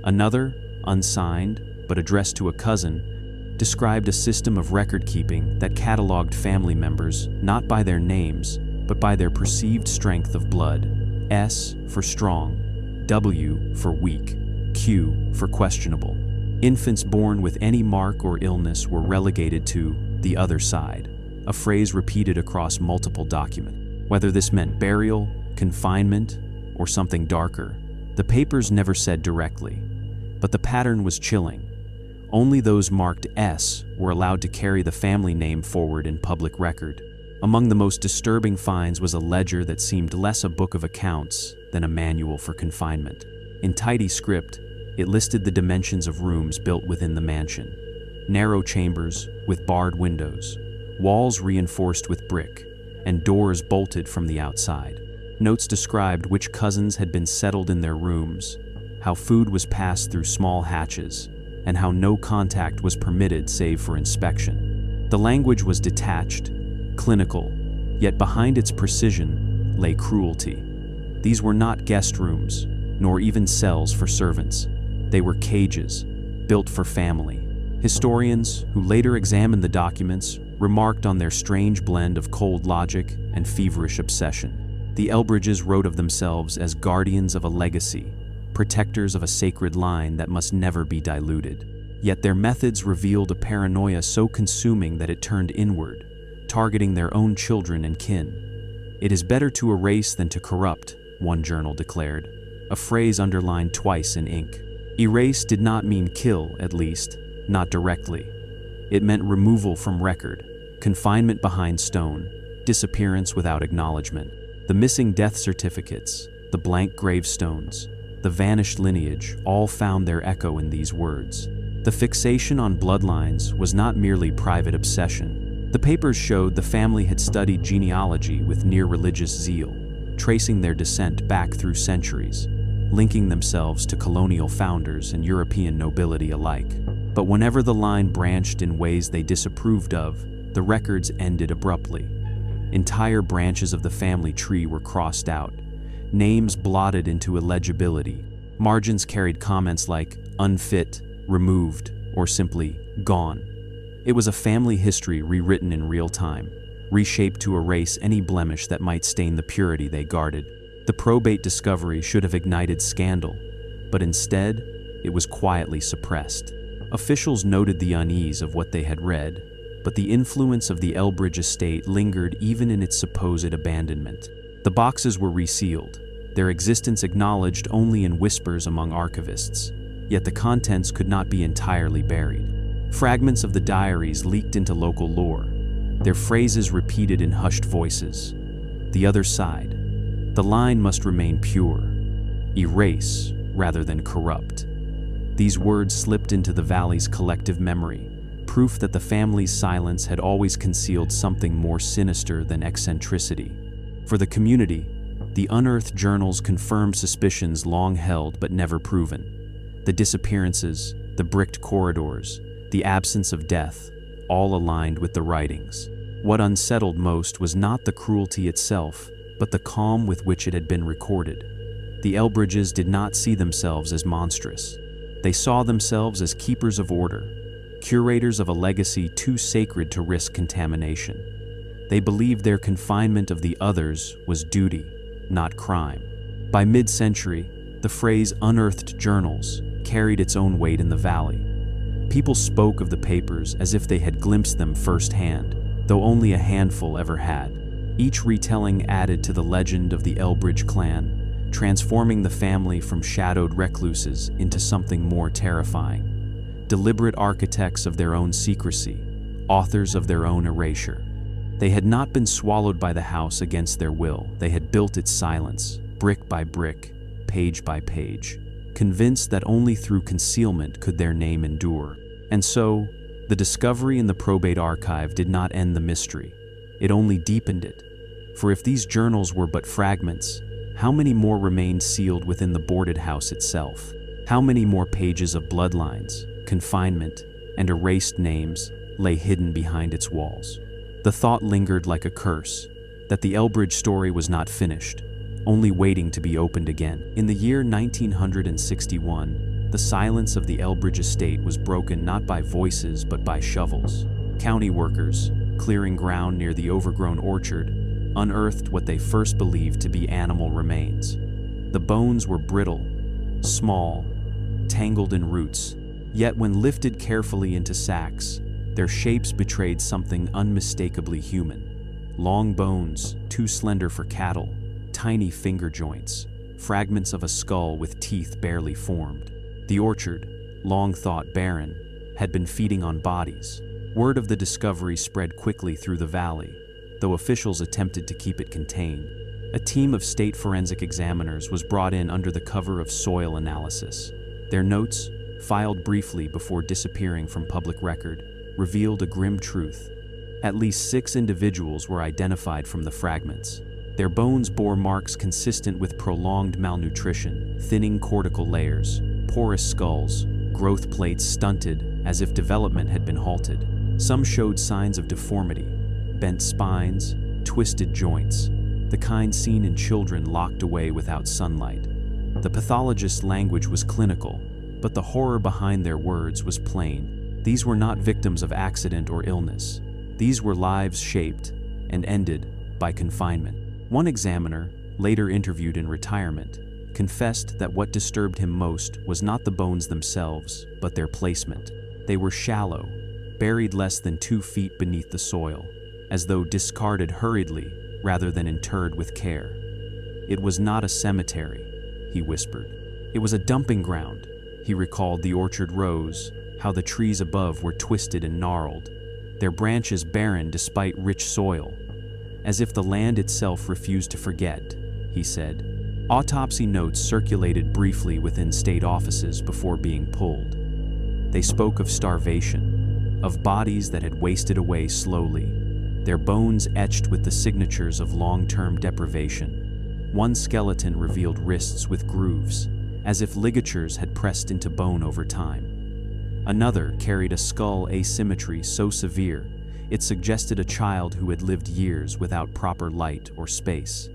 Another, unsigned but addressed to a cousin, described a system of record-keeping that cataloged family members not by their names, but by their perceived strength of blood. S for strong, W for weak, Q for questionable. Infants born with any mark or illness were relegated to the other side, a phrase repeated across multiple documents. Whether this meant burial, confinement, or something darker, the papers never said directly, but the pattern was chilling. Only those marked S were allowed to carry the family name forward in public record. Among the most disturbing finds was a ledger that seemed less a book of accounts than a manual for confinement. In tidy script, it listed the dimensions of rooms built within the mansion. Narrow chambers with barred windows, walls reinforced with brick, and doors bolted from the outside. Notes described which cousins had been settled in their rooms, how food was passed through small hatches, and how no contact was permitted save for inspection. The language was detached, clinical, yet behind its precision lay cruelty. These were not guest rooms, nor even cells for servants. They were cages, built for family. Historians, who later examined the documents, remarked on their strange blend of cold logic and feverish obsession. The Elbridges wrote of themselves as guardians of a legacy, protectors of a sacred line that must never be diluted. Yet their methods revealed a paranoia so consuming that it turned inward, targeting their own children and kin. "It is better to erase than to corrupt," one journal declared, a phrase underlined twice in ink. Erase did not mean kill, at least, not directly. It meant removal from record, confinement behind stone, disappearance without acknowledgement. The missing death certificates, the blank gravestones, the vanished lineage all found their echo in these words. The fixation on bloodlines was not merely private obsession. The papers showed the family had studied genealogy with near-religious zeal, tracing their descent back through centuries, linking themselves to colonial founders and European nobility alike. But whenever the line branched in ways they disapproved of, the records ended abruptly. Entire branches of the family tree were crossed out, names blotted into illegibility. Margins carried comments like unfit, removed, or simply gone. It was a family history rewritten in real time, reshaped to erase any blemish that might stain the purity they guarded. The probate discovery should have ignited scandal, but instead, it was quietly suppressed. Officials noted the unease of what they had read, but the influence of the Elbridge estate lingered even in its supposed abandonment. The boxes were resealed, their existence acknowledged only in whispers among archivists, yet the contents could not be entirely buried. Fragments of the diaries leaked into local lore, their phrases repeated in hushed voices. The other side. The line must remain pure. Erase rather than corrupt. These words slipped into the valley's collective memory, proof that the family's silence had always concealed something more sinister than eccentricity. For the community, the unearthed journals confirmed suspicions long held but never proven. The disappearances, the bricked corridors, the absence of death, all aligned with the writings. What unsettled most was not the cruelty itself, but the calm with which it had been recorded. The Elbridges did not see themselves as monstrous. They saw themselves as keepers of order, curators of a legacy too sacred to risk contamination. They believed their confinement of the others was duty, not crime. By mid-century, the phrase unearthed journals carried its own weight in the valley. People spoke of the papers as if they had glimpsed them firsthand, though only a handful ever had. Each retelling added to the legend of the Elbridge clan, transforming the family from shadowed recluses into something more terrifying. Deliberate architects of their own secrecy, authors of their own erasure. They had not been swallowed by the house against their will. They had built its silence, brick by brick, page by page, convinced that only through concealment could their name endure. And so, the discovery in the probate archive did not end the mystery. It only deepened it. For if these journals were but fragments, how many more remained sealed within the boarded house itself? How many more pages of bloodlines, confinement, and erased names lay hidden behind its walls? The thought lingered like a curse, that the Elbridge story was not finished, only waiting to be opened again. In the year 1961, the silence of the Elbridge estate was broken not by voices but by shovels. County workers, clearing ground near the overgrown orchard, unearthed what they first believed to be animal remains. The bones were brittle, small, tangled in roots, Yet when lifted carefully into sacks, their shapes betrayed something unmistakably human. Long bones, too slender for cattle, tiny finger joints, fragments of a skull with teeth barely formed. The orchard, long thought barren, had been feeding on bodies. Word of the discovery spread quickly through the valley, though officials attempted to keep it contained. A team of state forensic examiners was brought in under the cover of soil analysis. Their notes, filed briefly before disappearing from public record, revealed a grim truth. At least 6 individuals were identified from the fragments. Their bones bore marks consistent with prolonged malnutrition, thinning cortical layers, porous skulls, growth plates stunted as if development had been halted. Some showed signs of deformity, bent spines, twisted joints, the kind seen in children locked away without sunlight. The pathologist's language was clinical, but the horror behind their words was plain. These were not victims of accident or illness. These were lives shaped and ended by confinement. One examiner, later interviewed in retirement, confessed that what disturbed him most was not the bones themselves, but their placement. They were shallow, buried less than 2 feet beneath the soil, as though discarded hurriedly rather than interred with care. It was not a cemetery, he whispered. It was a dumping ground. He recalled the orchard rows, how the trees above were twisted and gnarled, their branches barren despite rich soil, as if the land itself refused to forget, he said. Autopsy notes circulated briefly within state offices before being pulled. They spoke of starvation, of bodies that had wasted away slowly, their bones etched with the signatures of long-term deprivation. One skeleton revealed wrists with grooves, as if ligatures had pressed into bone over time. Another carried a skull asymmetry so severe it suggested a child who had lived years without proper light or space.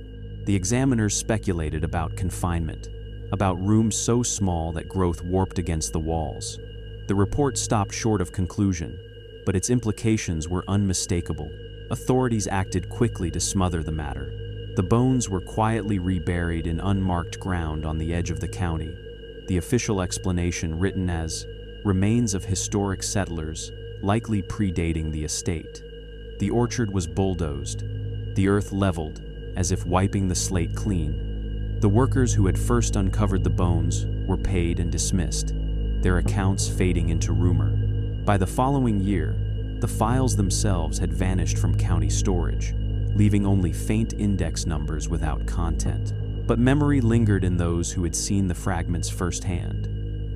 The examiners speculated about confinement, about rooms so small that growth warped against the walls. The report stopped short of conclusion, but its implications were unmistakable. Authorities acted quickly to smother the matter. The bones were quietly reburied in unmarked ground on the edge of the county, the official explanation written as remains of historic settlers, likely predating the estate. The orchard was bulldozed, the earth leveled, as if wiping the slate clean. The workers who had first uncovered the bones were paid and dismissed, their accounts fading into rumor. By the following year, the files themselves had vanished from county storage, leaving only faint index numbers without content. But memory lingered in those who had seen the fragments firsthand.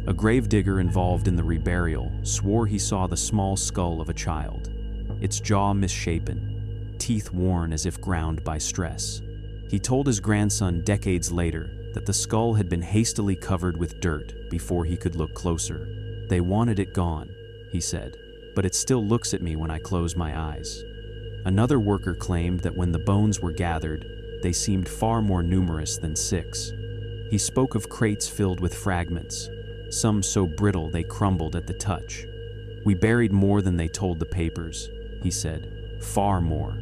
A gravedigger involved in the reburial swore he saw the small skull of a child, its jaw misshapen, teeth worn as if ground by stress. He told his grandson decades later that the skull had been hastily covered with dirt before he could look closer. "They wanted it gone," he said, "but it still looks at me when I close my eyes." Another worker claimed that when the bones were gathered, they seemed far more numerous than 6. He spoke of crates filled with fragments, some so brittle they crumbled at the touch. "We buried more than they told the papers," he said, "far more."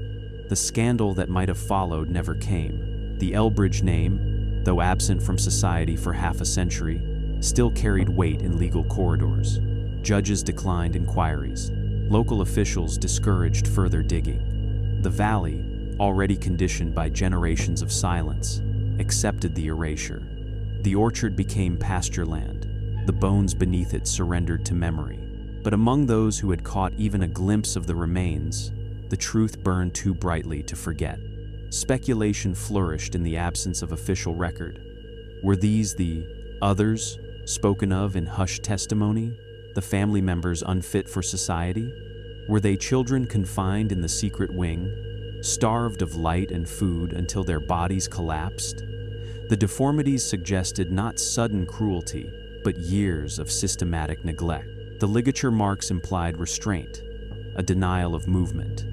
The scandal that might have followed never came. The Elbridge name, though absent from society for half a century, still carried weight in legal corridors. Judges declined inquiries. Local officials discouraged further digging. The valley, already conditioned by generations of silence, accepted the erasure. The orchard became pasture land. The bones beneath it surrendered to memory. But among those who had caught even a glimpse of the remains, the truth burned too brightly to forget. Speculation flourished in the absence of official record. Were these the others spoken of in hushed testimony, the family members unfit for society? Were they children confined in the secret wing, starved of light and food until their bodies collapsed? The deformities suggested not sudden cruelty, but years of systematic neglect. The ligature marks implied restraint, a denial of movement.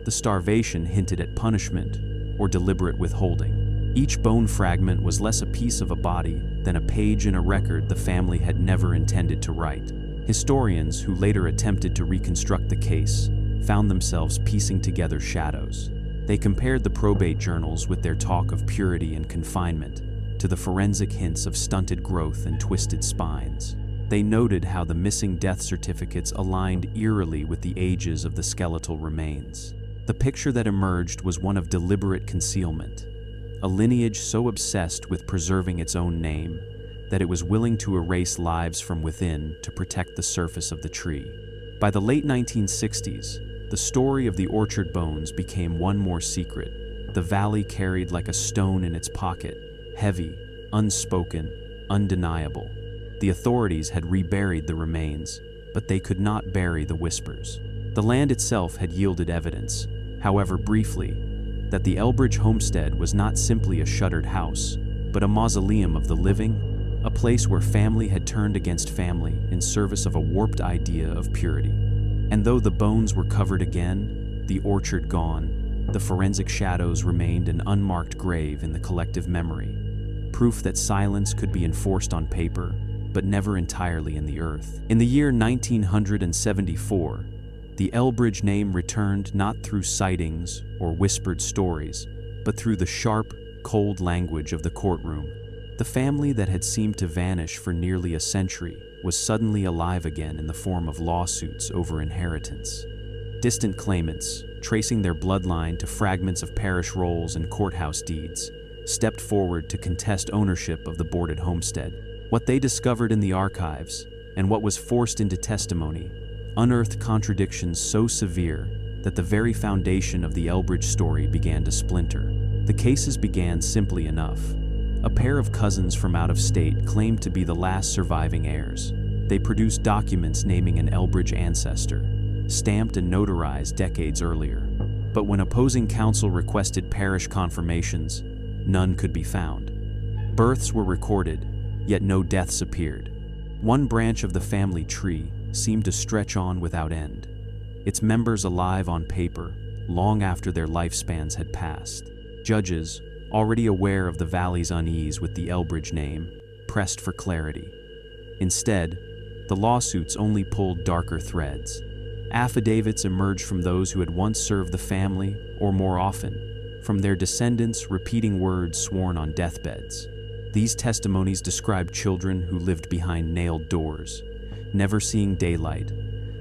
The starvation hinted at punishment or deliberate withholding. Each bone fragment was less a piece of a body than a page in a record the family had never intended to write. Historians who later attempted to reconstruct the case found themselves piecing together shadows. They compared the probate journals with their talk of purity and confinement to the forensic hints of stunted growth and twisted spines. They noted how the missing death certificates aligned eerily with the ages of the skeletal remains. The picture that emerged was one of deliberate concealment, a lineage so obsessed with preserving its own name that it was willing to erase lives from within to protect the surface of the tree. By the late 1960s, the story of the orchard bones became one more secret. The valley carried like a stone in its pocket, heavy, unspoken, undeniable. The authorities had reburied the remains, but they could not bury the whispers. The land itself had yielded evidence, however briefly, that the Elbridge homestead was not simply a shuttered house, but a mausoleum of the living, a place where family had turned against family in service of a warped idea of purity. And though the bones were covered again, the orchard gone, the forensic shadows remained an unmarked grave in the collective memory, proof that silence could be enforced on paper, but never entirely in the earth. In the year 1974, the Elbridge name returned not through sightings or whispered stories, but through the sharp, cold language of the courtroom. The family that had seemed to vanish for nearly a century was suddenly alive again in the form of lawsuits over inheritance. Distant claimants, tracing their bloodline to fragments of parish rolls and courthouse deeds, stepped forward to contest ownership of the boarded homestead. What they discovered in the archives, and what was forced into testimony, unearthed contradictions so severe that the very foundation of the Elbridge story began to splinter. The cases began simply enough. A pair of cousins from out of state claimed to be the last surviving heirs. They produced documents naming an Elbridge ancestor, stamped and notarized decades earlier. But when opposing counsel requested parish confirmations, none could be found. Births were recorded, yet no deaths appeared. One branch of the family tree seemed to stretch on without end, its members alive on paper long after their lifespans had passed. Judges, already aware of the valley's unease with the Elbridge name, pressed for clarity. Instead, the lawsuits only pulled darker threads. Affidavits emerged from those who had once served the family, or more often, from their descendants repeating words sworn on deathbeds. These testimonies described children who lived behind nailed doors, never seeing daylight,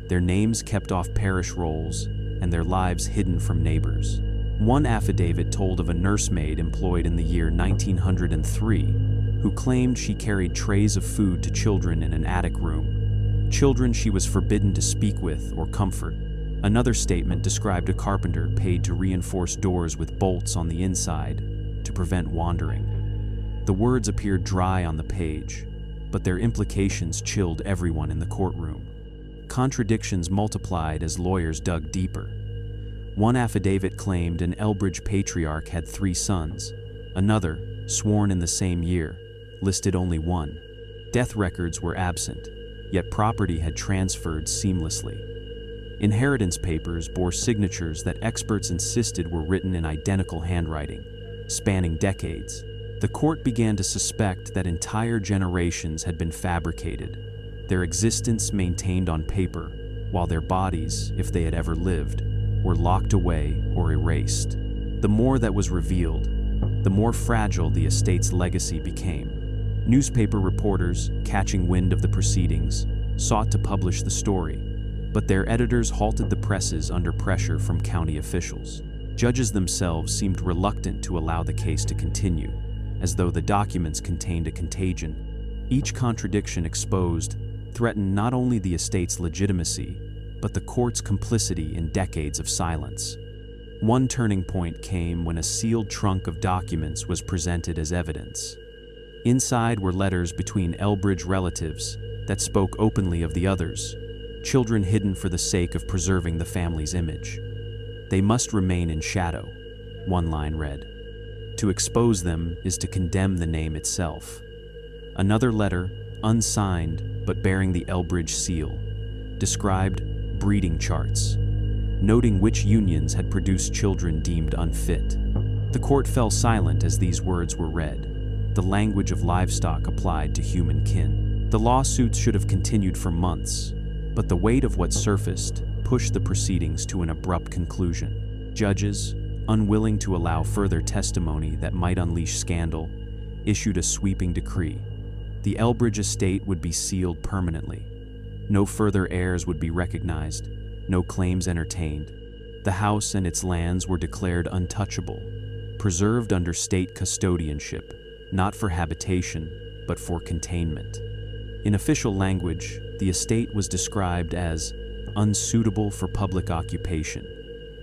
their names kept off parish rolls, and their lives hidden from neighbors. One affidavit told of a nursemaid employed in the year 1903 who claimed she carried trays of food to children in an attic room, children she was forbidden to speak with or comfort. Another statement described a carpenter paid to reinforce doors with bolts on the inside to prevent wandering. The words appeared dry on the page, but their implications chilled everyone in the courtroom. Contradictions multiplied as lawyers dug deeper. One affidavit claimed an Elbridge patriarch had 3 sons. Another, sworn in the same year, listed only 1. Death records were absent, yet property had transferred seamlessly. Inheritance papers bore signatures that experts insisted were written in identical handwriting, spanning decades. The court began to suspect that entire generations had been fabricated, their existence maintained on paper, while their bodies, if they had ever lived, were locked away or erased. The more that was revealed, the more fragile the estate's legacy became. Newspaper reporters, catching wind of the proceedings, sought to publish the story, but their editors halted the presses under pressure from county officials. Judges themselves seemed reluctant to allow the case to continue, as though the documents contained a contagion. Each contradiction exposed threatened not only the estate's legitimacy, but the court's complicity in decades of silence. One turning point came when a sealed trunk of documents was presented as evidence. Inside were letters between Elbridge relatives that spoke openly of the others, children hidden for the sake of preserving the family's image. "They must remain in shadow," one line read. "To expose them is to condemn the name itself." Another letter, unsigned but bearing the Elbridge seal, described breeding charts, noting which unions had produced children deemed unfit. The court fell silent as these words were read, the language of livestock applied to human kin. The lawsuits should have continued for months, but the weight of what surfaced pushed the proceedings to an abrupt conclusion. Judges, unwilling to allow further testimony that might unleash scandal, issued a sweeping decree. The Elbridge estate would be sealed permanently. No further heirs would be recognized, no claims entertained. The house and its lands were declared untouchable, preserved under state custodianship, not for habitation, but for containment. In official language, the estate was described as unsuitable for public occupation,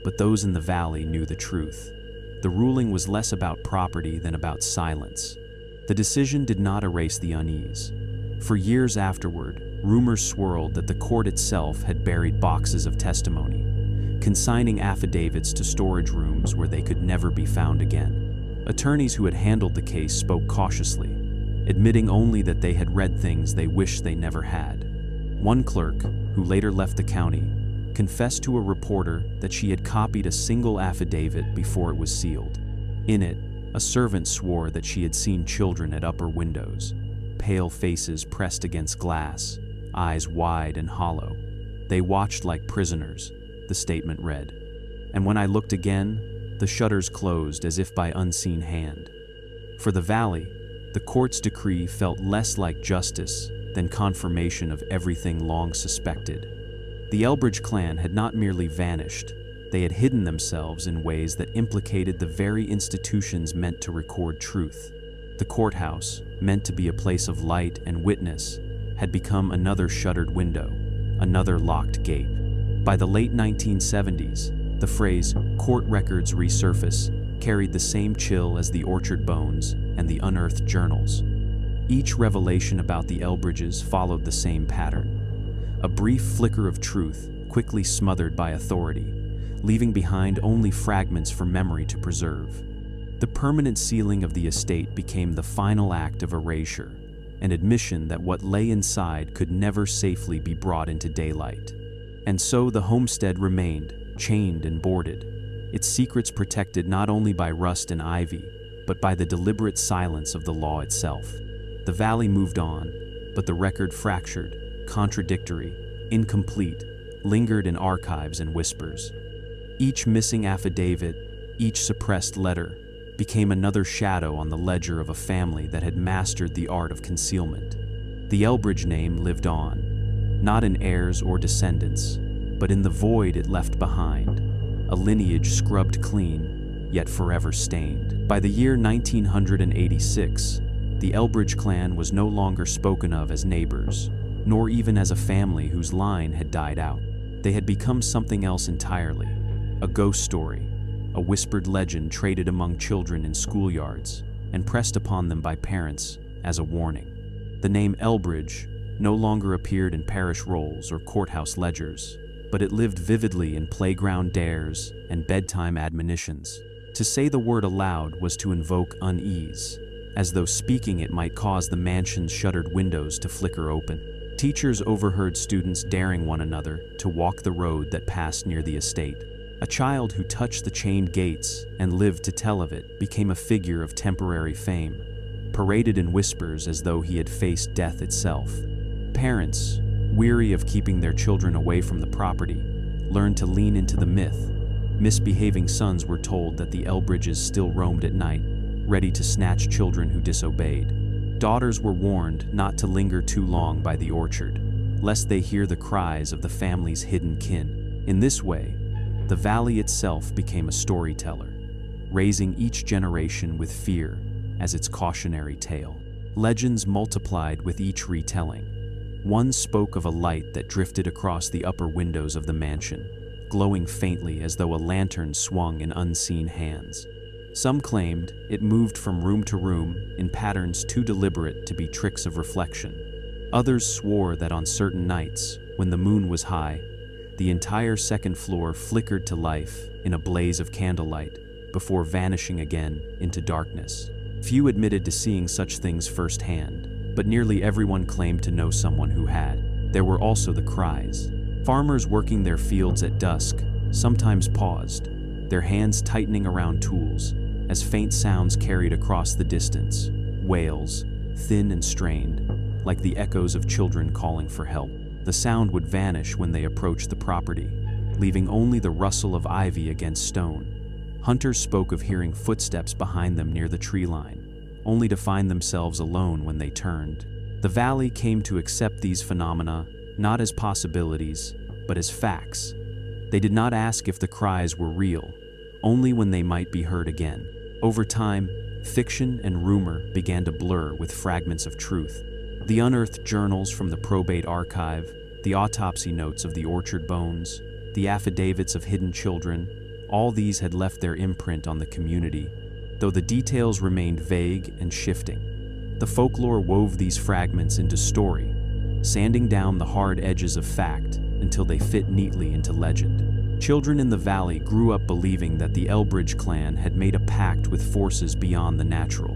but those in the valley knew the truth. The ruling was less about property than about silence. The decision did not erase the unease. For years afterward, rumors swirled that the court itself had buried boxes of testimony, consigning affidavits to storage rooms where they could never be found again. Attorneys who had handled the case spoke cautiously, admitting only that they had read things they wished they never had. One clerk, who later left the county, confessed to a reporter that she had copied a single affidavit before it was sealed. In it, a servant swore that she had seen children at upper windows, pale faces pressed against glass, eyes wide and hollow. They watched like prisoners, the statement read. And when I looked again, the shutters closed as if by unseen hand. For the valley, the court's decree felt less like justice than confirmation of everything long suspected. The Elbridge clan had not merely vanished, they had hidden themselves in ways that implicated the very institutions meant to record truth. The courthouse, meant to be a place of light and witness, had become another shuttered window, another locked gate. By the late 1970s, the phrase "court records resurface" carried the same chill as the Orchard Bones and the unearthed journals. Each revelation about the Elbridges followed the same pattern. A brief flicker of truth, quickly smothered by authority, leaving behind only fragments for memory to preserve. The permanent sealing of the estate became the final act of erasure, an admission that what lay inside could never safely be brought into daylight. And so the homestead remained, chained and boarded, its secrets protected not only by rust and ivy, but by the deliberate silence of the law itself. The valley moved on, but the record fractured, contradictory, incomplete, lingered in archives and whispers. Each missing affidavit, each suppressed letter, became another shadow on the ledger of a family that had mastered the art of concealment. The Elbridge name lived on, not in heirs or descendants, but in the void it left behind, a lineage scrubbed clean, yet forever stained. By the year 1986, the Elbridge clan was no longer spoken of as neighbors, nor even as a family whose line had died out. They had become something else entirely, a ghost story, a whispered legend traded among children in schoolyards and pressed upon them by parents as a warning. The name Elbridge no longer appeared in parish rolls or courthouse ledgers, but it lived vividly in playground dares and bedtime admonitions. To say the word aloud was to invoke unease, as though speaking it might cause the mansion's shuttered windows to flicker open. Teachers overheard students daring one another to walk the road that passed near the estate. A child who touched the chained gates and lived to tell of it became a figure of temporary fame, paraded in whispers as though he had faced death itself. Parents, weary of keeping their children away from the property, learned to lean into the myth. Misbehaving sons were told that the Elbridges still roamed at night, ready to snatch children who disobeyed. Daughters were warned not to linger too long by the orchard, lest they hear the cries of the family's hidden kin. In this way, the valley itself became a storyteller, raising each generation with fear as its cautionary tale. Legends multiplied with each retelling. One spoke of a light that drifted across the upper windows of the mansion, glowing faintly as though a lantern swung in unseen hands. Some claimed it moved from room to room in patterns too deliberate to be tricks of reflection. Others swore that on certain nights, when the moon was high, the entire second floor flickered to life in a blaze of candlelight before vanishing again into darkness. Few admitted to seeing such things firsthand, but nearly everyone claimed to know someone who had. There were also the cries. Farmers working their fields at dusk sometimes paused, their hands tightening around tools, as faint sounds carried across the distance, wails, thin and strained, like the echoes of children calling for help. The sound would vanish when they approached the property, leaving only the rustle of ivy against stone. Hunters spoke of hearing footsteps behind them near the tree line, only to find themselves alone when they turned. The valley came to accept these phenomena not as possibilities, but as facts. They did not ask if the cries were real, only when they might be heard again. Over time, fiction and rumor began to blur with fragments of truth. The unearthed journals from the probate archive, the autopsy notes of the orchard bones, the affidavits of hidden children, all these had left their imprint on the community, though the details remained vague and shifting. The folklore wove these fragments into story, sanding down the hard edges of fact until they fit neatly into legend. Children in the valley grew up believing that the Elbridge clan had made a pact with forces beyond the natural,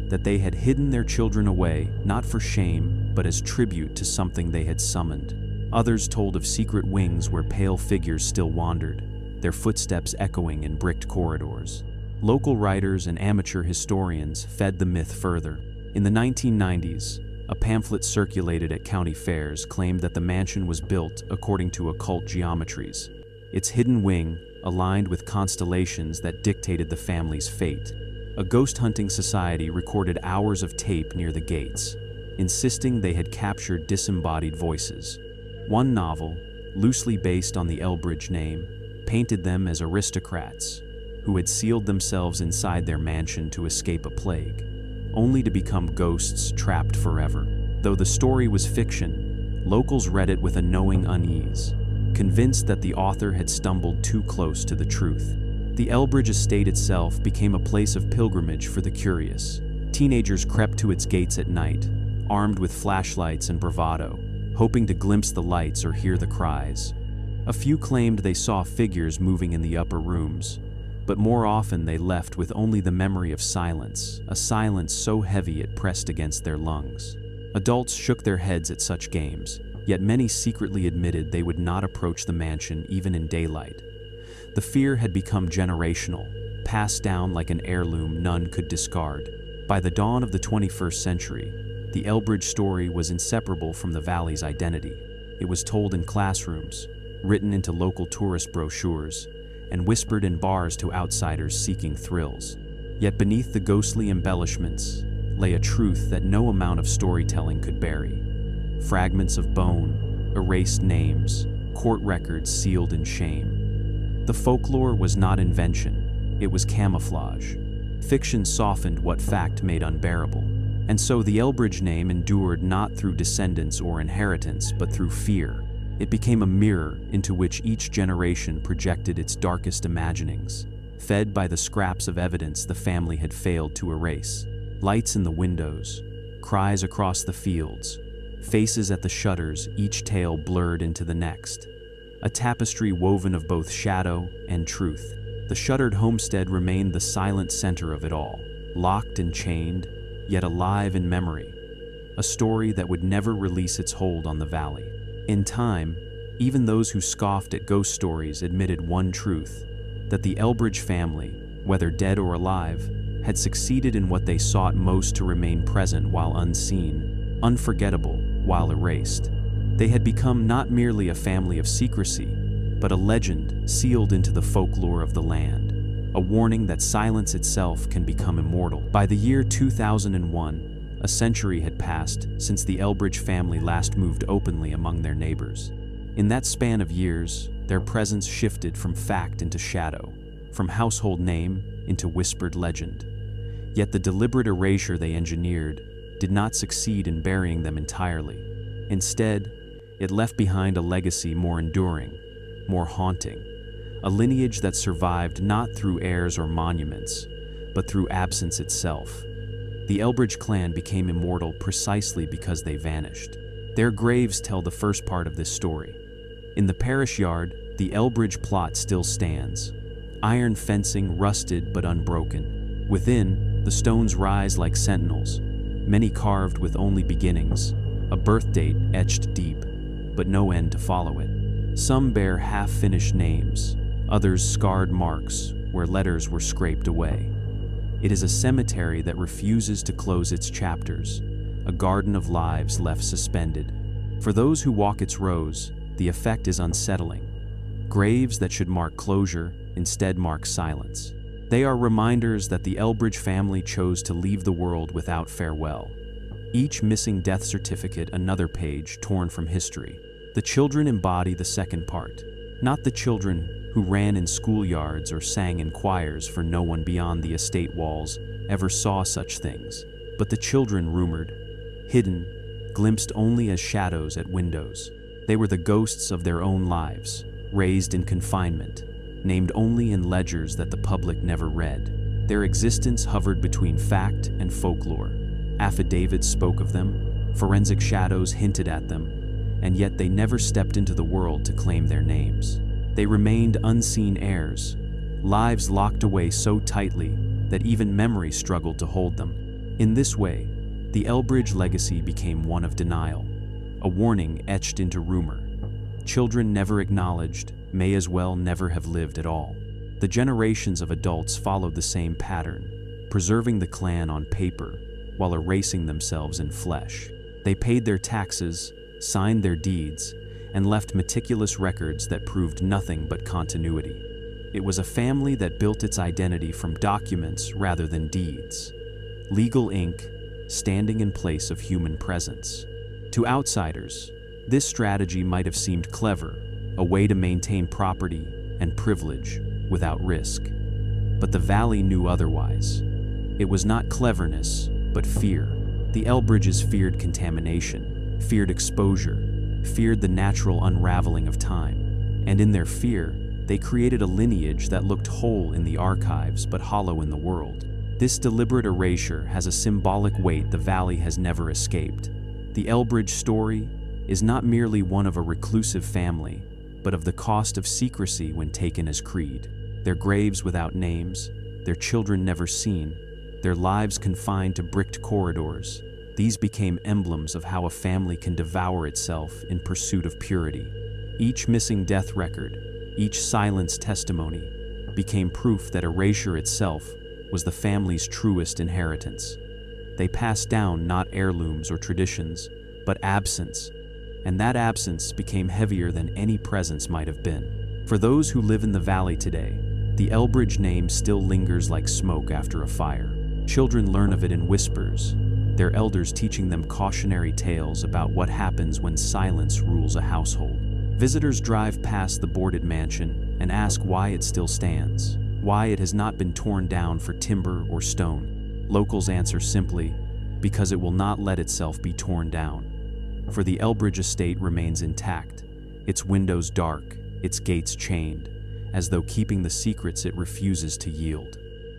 that they had hidden their children away not for shame but as tribute to something they had summoned. Others told of secret wings where pale figures still wandered, their footsteps echoing in bricked corridors. Local writers and amateur historians fed the myth further. In the 1990s, a pamphlet circulated at county fairs claimed that the mansion was built according to occult geometries, its hidden wing aligned with constellations that dictated the family's fate. A ghost hunting society recorded hours of tape near the gates, insisting they had captured disembodied voices. One novel, loosely based on the Elbridge name, painted them as aristocrats who had sealed themselves inside their mansion to escape a plague, only to become ghosts trapped forever. Though the story was fiction, locals read it with a knowing unease, convinced that the author had stumbled too close to the truth. The Elbridge estate itself became a place of pilgrimage for the curious. Teenagers crept to its gates at night, armed with flashlights and bravado, hoping to glimpse the lights or hear the cries. A few claimed they saw figures moving in the upper rooms, but more often they left with only the memory of silence, a silence so heavy it pressed against their lungs. Adults shook their heads at such games, yet many secretly admitted they would not approach the mansion even in daylight. The fear had become generational, passed down like an heirloom none could discard. By the dawn of the 21st century, the Elbridge story was inseparable from the valley's identity. It was told in classrooms, written into local tourist brochures, and whispered in bars to outsiders seeking thrills. Yet beneath the ghostly embellishments lay a truth that no amount of storytelling could bury. Fragments of bone, erased names, court records sealed in shame. The folklore was not invention, it was camouflage. Fiction softened what fact made unbearable. And so the Elbridge name endured not through descendants or inheritance, but through fear. It became a mirror into which each generation projected its darkest imaginings, fed by the scraps of evidence the family had failed to erase. Lights in the windows, cries across the fields, faces at the shutters, each tale blurred into the next. A tapestry woven of both shadow and truth. The shuttered homestead remained the silent center of it all, locked and chained, yet alive in memory. A story that would never release its hold on the valley. In time, even those who scoffed at ghost stories admitted one truth, that the Elbridge family, whether dead or alive, had succeeded in what they sought most to remain present while unseen, unforgettable while erased. They had become not merely a family of secrecy, but a legend sealed into the folklore of the land, a warning that silence itself can become immortal. By the year 2001, a century had passed since the Elbridge family last moved openly among their neighbors. In that span of years, their presence shifted from fact into shadow, from household name into whispered legend. Yet the deliberate erasure they engineered did not succeed in burying them entirely. Instead, it left behind a legacy more enduring, more haunting, a lineage that survived not through heirs or monuments, but through absence itself. The Elbridge clan became immortal precisely because they vanished. Their graves tell the first part of this story. In the parish yard, the Elbridge plot still stands. Iron fencing rusted but unbroken. Within, the stones rise like sentinels, many carved with only beginnings, a birth date etched deep, but no end to follow it. Some bear half-finished names, others scarred marks where letters were scraped away. It is a cemetery that refuses to close its chapters, a garden of lives left suspended. For those who walk its rows, the effect is unsettling. Graves that should mark closure instead mark silence. They are reminders that the Elbridge family chose to leave the world without farewell. Each missing death certificate another page torn from history. The children embody the second part. Not the children who ran in schoolyards or sang in choirs, for no one beyond the estate walls ever saw such things, but the children rumored, hidden, glimpsed only as shadows at windows. They were the ghosts of their own lives, raised in confinement, named only in ledgers that the public never read. Their existence hovered between fact and folklore. Affidavits spoke of them, forensic shadows hinted at them, and yet they never stepped into the world to claim their names. They remained unseen heirs, lives locked away so tightly that even memory struggled to hold them. In this way, the Elbridge legacy became one of denial, a warning etched into rumor. Children never acknowledged may as well never have lived at all. The generations of adults followed the same pattern, preserving the clan on paper while erasing themselves in flesh. They paid their taxes, signed their deeds, and left meticulous records that proved nothing but continuity. It was a family that built its identity from documents rather than deeds. Legal ink standing in place of human presence. To outsiders, this strategy might have seemed clever, a way to maintain property and privilege without risk. But the valley knew otherwise. It was not cleverness, but fear. The Elbridges feared contamination, feared exposure, feared the natural unraveling of time. And in their fear, they created a lineage that looked whole in the archives but hollow in the world. This deliberate erasure has a symbolic weight the valley has never escaped. The Elbridge story is not merely one of a reclusive family, but of the cost of secrecy when taken as creed. Their graves without names, their children never seen, their lives confined to bricked corridors. These became emblems of how a family can devour itself in pursuit of purity. Each missing death record, each silenced testimony, became proof that erasure itself was the family's truest inheritance. They passed down not heirlooms or traditions, but absence, and that absence became heavier than any presence might have been. For those who live in the valley today, the Elbridge name still lingers like smoke after a fire. Children learn of it in whispers, their elders teaching them cautionary tales about what happens when silence rules a household. Visitors drive past the boarded mansion and ask why it still stands, why it has not been torn down for timber or stone. Locals answer simply, because it will not let itself be torn down. For the Elbridge estate remains intact, its windows dark, its gates chained, as though keeping the secrets it refuses to yield.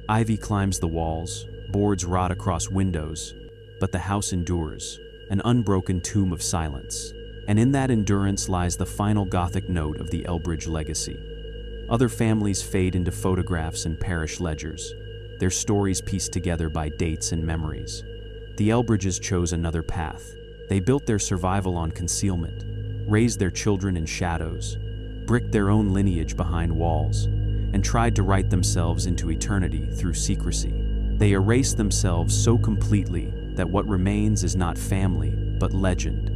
Ivy climbs the walls, boards rot across windows, but the house endures, an unbroken tomb of silence. And in that endurance lies the final Gothic note of the Elbridge legacy. Other families fade into photographs and parish ledgers, their stories pieced together by dates and memories. The Elbridges chose another path. They built their survival on concealment, raised their children in shadows, bricked their own lineage behind walls, and tried to write themselves into eternity through secrecy. They erased themselves so completely that what remains is not family, but legend.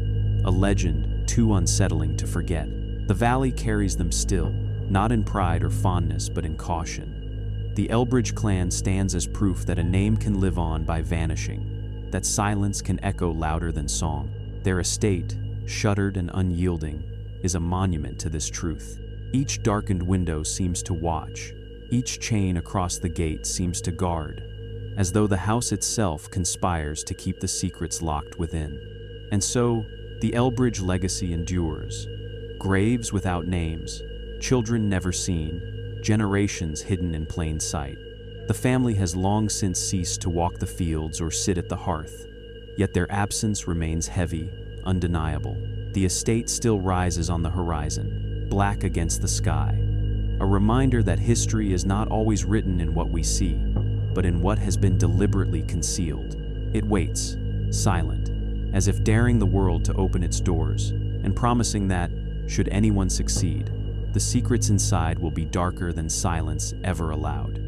A legend too unsettling to forget. The valley carries them still, not in pride or fondness, but in caution. The Elbridge clan stands as proof that a name can live on by vanishing, that silence can echo louder than song. Their estate, shuttered and unyielding, is a monument to this truth. Each darkened window seems to watch, each chain across the gate seems to guard, as though the house itself conspires to keep the secrets locked within. And so, the Elbridge legacy endures. Graves without names, children never seen, generations hidden in plain sight. The family has long since ceased to walk the fields or sit at the hearth, yet their absence remains heavy, undeniable. The estate still rises on the horizon, black against the sky, a reminder that history is not always written in what we see, but in what has been deliberately concealed. It waits, silent, as if daring the world to open its doors, and promising that, should anyone succeed, the secrets inside will be darker than silence ever allowed.